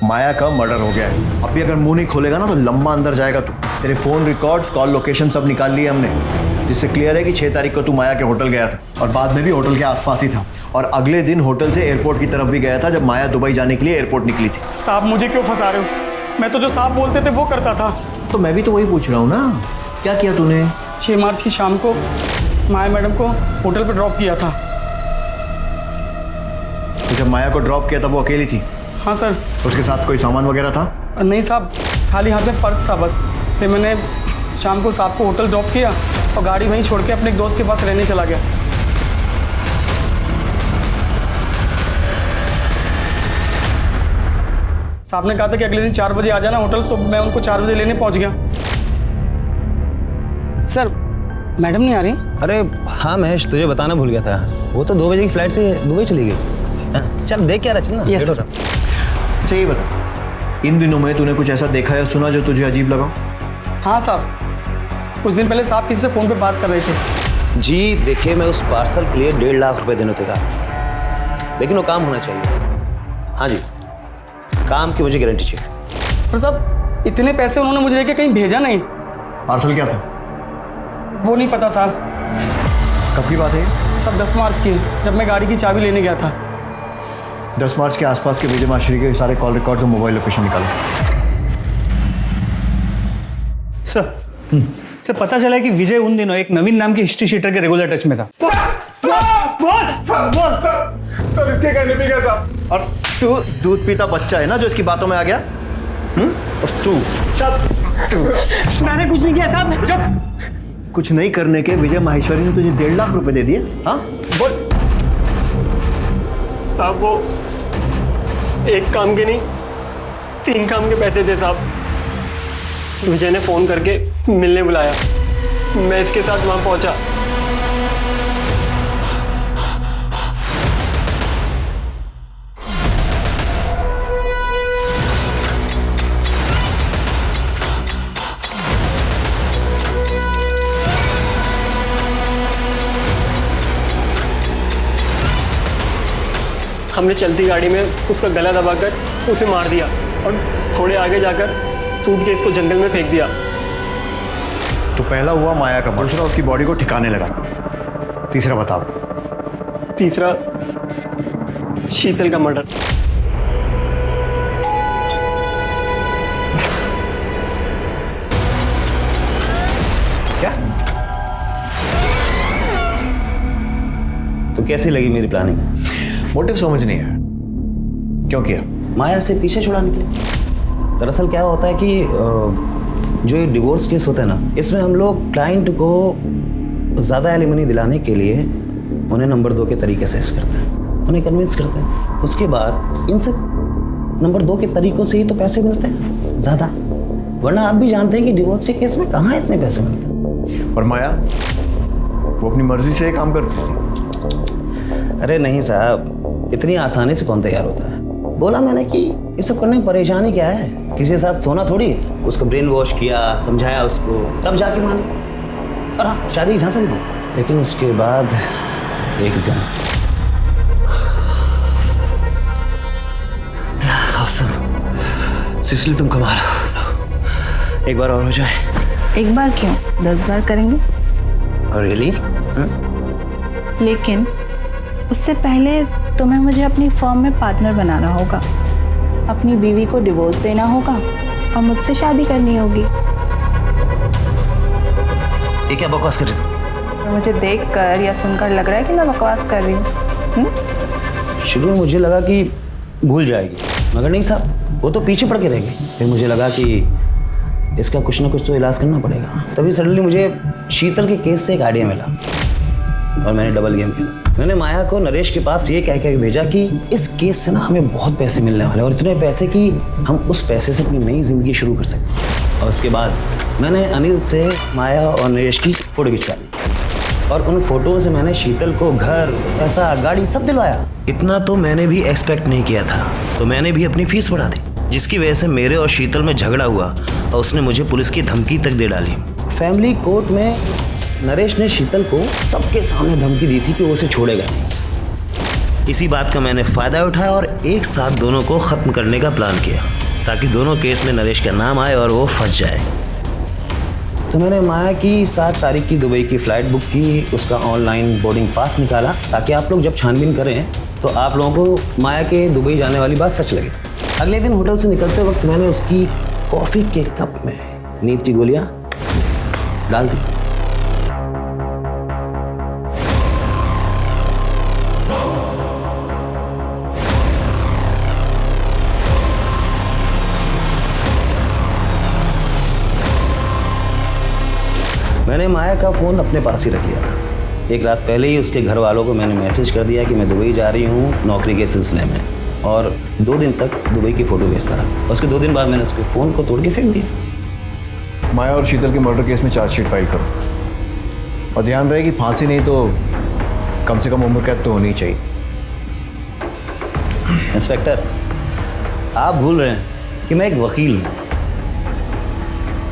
माया का मर्डर हो गया है, अब भी अगर मुंह नहीं खोलेगा ना तो लंबा अंदर जाएगा तू। तेरे फोन रिकॉर्ड्स, कॉल लोकेशन सब निकाल लिए हमने, जिससे क्लियर है कि 6 तारीख को तू माया के होटल गया था और बाद में भी होटल के आसपास ही था, और अगले दिन होटल से एयरपोर्ट की तरफ भी गया था जब माया दुबई जाने के लिए एयरपोर्ट निकली थी। साहब मुझे क्यों फंसा रहे हो? मैं तो जो साहब बोलते थे वो करता था। तो मैं भी तो वही पूछ रहा हूँ ना, क्या किया तूने? 6 मार्च की शाम को माया मैडम को होटल पर ड्रॉप किया था। तो जब माया को ड्रॉप किया था वो अकेली थी? हाँ सर। उसके साथ कोई सामान वगैरह था? नहीं साहब, खाली हाथ में पर्स था बस। फिर मैंने शाम को साहब को होटल ड्रॉप किया और गाड़ी वहीं छोड़ के अपने एक दोस्त के पास रहने चला गया। साहब ने कहा था कि अगले दिन 4 बजे आ जाना होटल, तो मैं उनको 4 बजे लेने पहुंच गया। सर मैडम नहीं आ रही? अरे हाँ महेश, तुझे बताना भूल गया था, वो तो 2 बजे की फ्लाइट से दुबई चली गई। चल देख क्या रहा, चल ना। Yes, sir. अच्छा ये बता, इन दिनों में तूने कुछ ऐसा देखा या सुना जो तुझे अजीब लगा? हाँ साहब, कुछ दिन पहले साहब किसी से फ़ोन पे बात कर रहे थे। जी देखिए, मैं उस पार्सल के लिए 1.5 लाख रुपए देने थे, लेकिन वो काम होना चाहिए। हाँ जी, काम की मुझे गारंटी चाहिए। पर साहब इतने पैसे उन्होंने मुझे लेके कहीं भेजा नहीं। पार्सल क्या था? वो नहीं पता साहब। कब की बात है ये? सब 10 मार्च की, जब मैं गाड़ी की चाबी लेने गया था। 10 मार्च के आसपास के विजय माशरी के सारे कॉल रिकॉर्ड्स और मोबाइल लोकेशन निकालो। सर पता चला है कि विजय उन दिनों एक नवीन नाम के हिस्ट्री शीटर के रेगुलर टच में था। सर इसके कहने पे क्या साहब? और तू दूध पीता बच्चा है ना जो इसकी बातों में आ गया? और तू मैंने कुछ नहीं किया साहब। जब कुछ नहीं करने के विजय माहेश्वरी ने तुझे 1.5 लाख रुपए दे दिए? हाँ बोल। साहब वो एक काम के नहीं 3 काम के पैसे थे साहब। विजय ने फोन करके मिलने बुलाया, मैं इसके साथ वहां पहुंचा। हमने चलती गाड़ी में उसका गला दबाकर उसे मार दिया और थोड़े आगे जाकर सूटकेस को जंगल में फेंक दिया। तो पहला हुआ माया का मर्डर, दूसरा उसकी बॉडी को ठिकाने लगाना, तीसरा बताओ। तीसरा शीतल का मर्डर। क्या? तो कैसी लगी मेरी प्लानिंग? मोटिव समझ नहीं है, क्यों किया? माया से पीछे छुड़ाने के लिए। दरअसल क्या होता है कि जो ये डिवोर्स केस होता है ना, इसमें हम लोग क्लाइंट को ज़्यादा एलिमनी दिलाने के लिए उन्हें नंबर 2 के तरीके से करते हैं, उन्हें कन्विंस करते हैं। उसके बाद इन सब नंबर 2 के तरीकों से ही तो पैसे मिलते हैं ज़्यादा, वरना आप भी जानते हैं कि डिवोर्स के केस में कहाँ इतने पैसे मिलते हैं। और माया वो अपनी मर्जी से काम करती है? अरे नहीं साहब, इतनी आसानी से कौन तैयार होता है। बोला मैंने कि ये सब करने में परेशानी क्या है, किसी के साथ सोना थोड़ी है। उसको ब्रेन वॉश किया, समझाया उसको, तब जाके मानी। और हाँ, शादी की झांसा भी दी। लेकिन उसके बाद एक दिन सिसली तुम कमाल, एक बार और हो जाए। एक बार क्यों, 10 बार करेंगे। रियली? लेकिन उससे पहले तुम्हें मुझे अपनी फर्म में पार्टनर बनाना होगा, अपनी बीवी को डिवोर्स देना होगा और मुझसे शादी करनी होगी। ये क्या बकवास कर रही हो? तो मुझे देखकर या सुनकर लग रहा है कि मैं बकवास कर रही हूँ। शुरू में मुझे लगा कि भूल जाएगी, मगर नहीं साहब, वो तो पीछे पड़ के रह गई। फिर मुझे लगा कि इसका कुछ ना कुछ तो इलाज करना पड़ेगा। तभी सडनली मुझे शीतल के केस से एक आइडिया मिला और मैंने डबल गेम खेला। मैंने माया को नरेश के पास ये कह के भेजा कि इस केस से ना हमें बहुत पैसे मिलने वाले हैं, और इतने पैसे कि हम उस पैसे से अपनी नई जिंदगी शुरू कर सकते। और उसके बाद मैंने अनिल से माया और नरेश की फोटो खिंचवा ली, और उन फोटो से मैंने शीतल को घर, पैसा, गाड़ी सब दिलवाया। इतना तो मैंने भी एक्सपेक्ट नहीं किया था, तो मैंने भी अपनी फीस बढ़ा दी, जिसकी वजह से मेरे और शीतल में झगड़ा हुआ और उसने मुझे पुलिस की धमकी तक दे डाली। फैमिली कोर्ट में नरेश ने शीतल को सबके सामने धमकी दी थी कि वो उसे छोड़ेगा नहीं। इसी बात का मैंने फ़ायदा उठाया और एक साथ दोनों को ख़त्म करने का प्लान किया, ताकि दोनों केस में नरेश का नाम आए और वो फंस जाए। तो मैंने माया की 7 तारीख की दुबई की फ़्लाइट बुक की, उसका ऑनलाइन बोर्डिंग पास निकाला, ताकि आप लोग जब छानबीन करें तो आप लोगों को माया के दुबई जाने वाली बात सच लगे। अगले दिन होटल से निकलते वक्त मैंने उसकी कॉफ़ी के कप में नींद की गोलियाँ डाल दी। मैंने माया का फ़ोन अपने पास ही रख लिया था। एक रात पहले ही उसके घर वालों को मैंने मैसेज कर दिया कि मैं दुबई जा रही हूँ नौकरी के सिलसिले में, और 2 दिन तक दुबई की फ़ोटो भेजता रहा। उसके 2 दिन बाद मैंने उसके फ़ोन को तोड़ के फेंक दिया। माया और शीतल के मर्डर केस में चार्जशीट फाइल करो। और ध्यान रहे कि फांसी नहीं तो कम से कम उम्र कैद तो होनी चाहिए। इंस्पेक्टर, आप भूल रहे हैं कि मैं एक वकील हूं।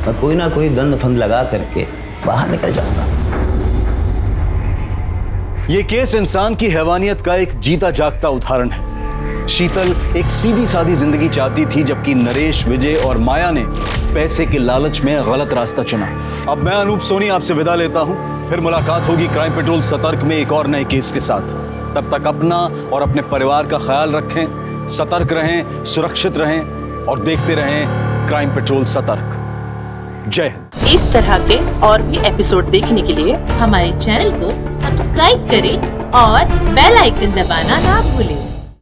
मैं कोई ना कोई दंड फंद लगा करके बाहर निकल जाऊंगा। ये केस इंसान की हैवानियत का एक जीता जागता उदाहरण है। शीतल एक सीधी सादी जिंदगी चाहती थी, जबकि नरेश, विजय और माया ने पैसे के लालच में गलत रास्ता चुना। अब मैं अनूप सोनी आपसे विदा लेता हूं। फिर मुलाकात होगी क्राइम पेट्रोल सतर्क में एक और नए केस के साथ। तब तक अपना और अपने परिवार का ख्याल रखें, सतर्क रहें, सुरक्षित रहें और देखते रहें क्राइम पेट्रोल सतर्क। जय हिंद। इस तरह के और भी एपिसोड देखने के लिए हमारे चैनल को सब्सक्राइब करें और बेल आइकन दबाना ना भूलें।